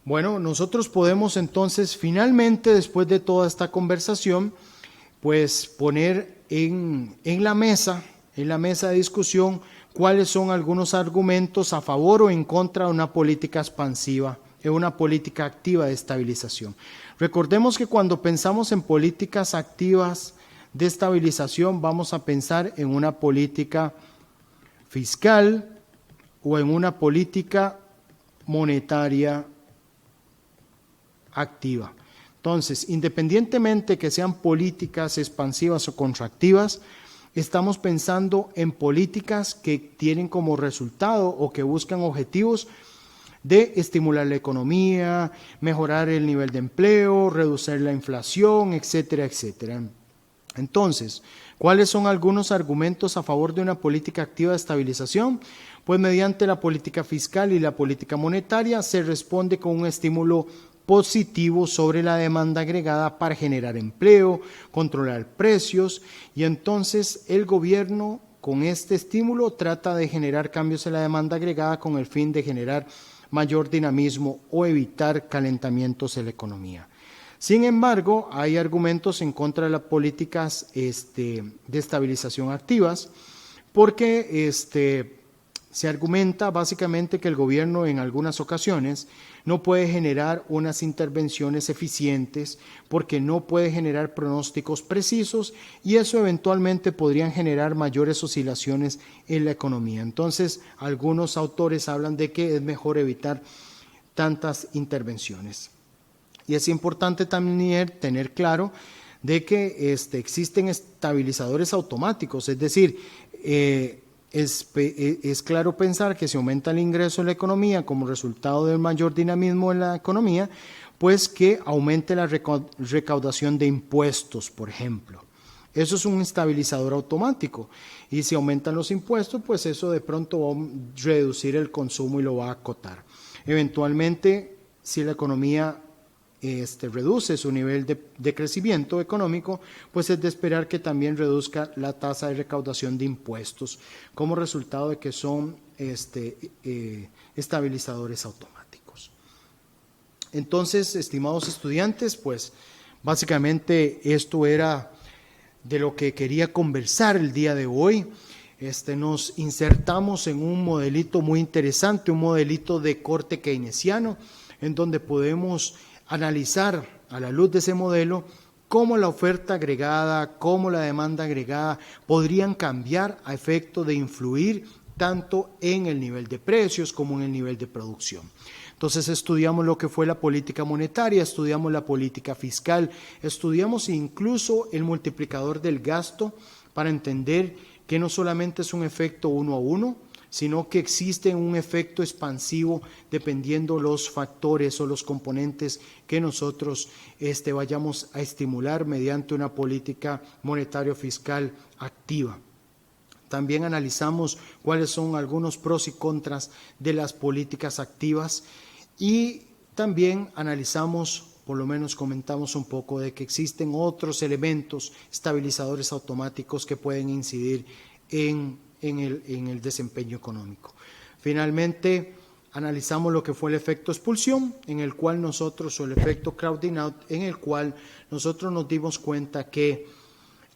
Bueno, nosotros podemos entonces finalmente, después de toda esta conversación, pues poner en la mesa de discusión, cuáles son algunos argumentos a favor o en contra de una política expansiva, de una política activa de estabilización. Recordemos que cuando pensamos en políticas activas de estabilización, vamos a pensar en una política fiscal o en una política monetaria activa. Entonces, independientemente que sean políticas expansivas o contractivas, estamos pensando en políticas que tienen como resultado o que buscan objetivos de estimular la economía, mejorar el nivel de empleo, reducir la inflación, etcétera, etcétera. Entonces, ¿cuáles son algunos argumentos a favor de una política activa de estabilización? Pues mediante la política fiscal y la política monetaria se responde con un estímulo positivo sobre la demanda agregada para generar empleo, controlar precios, y entonces el gobierno con este estímulo trata de generar cambios en la demanda agregada con el fin de generar mayor dinamismo o evitar calentamientos en la economía. Sin embargo, hay argumentos en contra de las políticas de estabilización activas, porque se argumenta básicamente que el gobierno en algunas ocasiones no puede generar unas intervenciones eficientes porque no puede generar pronósticos precisos y eso eventualmente podrían generar mayores oscilaciones en la economía. Entonces, algunos autores hablan de que es mejor evitar tantas intervenciones. Y es importante también tener claro de que existen estabilizadores automáticos, es decir, es claro pensar que si aumenta el ingreso en la economía como resultado del mayor dinamismo en la economía, pues que aumente la recaudación de impuestos, por ejemplo. Eso es un estabilizador automático. Y si aumentan los impuestos, pues eso de pronto va a reducir el consumo y lo va a acotar. Eventualmente, si la economía reduce su nivel de crecimiento económico, pues es de esperar que también reduzca la tasa de recaudación de impuestos como resultado de que son estabilizadores automáticos. Entonces, estimados estudiantes, pues básicamente esto era de lo que quería conversar el día de hoy. Nos insertamos en un modelito muy interesante, un modelito de corte keynesiano, en donde podemos analizar a la luz de ese modelo cómo la oferta agregada, cómo la demanda agregada podrían cambiar a efecto de influir tanto en el nivel de precios como en el nivel de producción. Entonces estudiamos lo que fue la política monetaria, estudiamos la política fiscal, estudiamos incluso el multiplicador del gasto para entender que no solamente es un efecto 1 a 1, sino que existe un efecto expansivo dependiendo los factores o los componentes que nosotros vayamos a estimular mediante una política monetaria fiscal activa. También analizamos cuáles son algunos pros y contras de las políticas activas Y también analizamos, por lo menos comentamos un poco de que existen otros elementos estabilizadores automáticos que pueden incidir en el desempeño económico. Finalmente, analizamos lo que fue el efecto expulsión, o el efecto crowding out, en el cual nosotros nos dimos cuenta que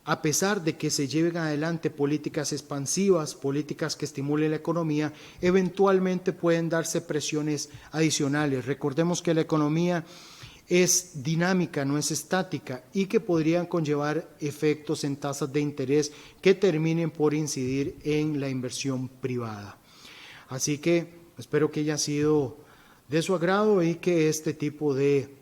a pesar de que se lleven adelante políticas expansivas, políticas que estimulen la economía, eventualmente pueden darse presiones adicionales. Recordemos que la economía es dinámica, no es estática, y que podrían conllevar efectos en tasas de interés que terminen por incidir en la inversión privada. Así que espero que haya sido de su agrado y que este tipo de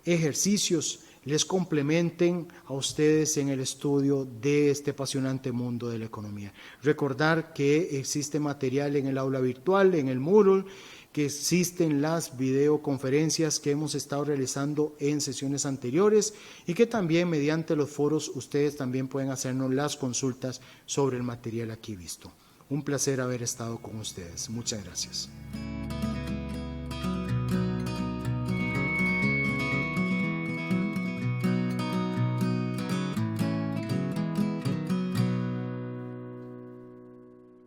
ejercicios les complementen a ustedes en el estudio de este apasionante mundo de la economía. Recordar que existe material en el aula virtual, en el Moodle, que existen las videoconferencias que hemos estado realizando en sesiones anteriores y que también mediante los foros ustedes también pueden hacernos las consultas sobre el material aquí visto. Un placer haber estado con ustedes. Muchas gracias.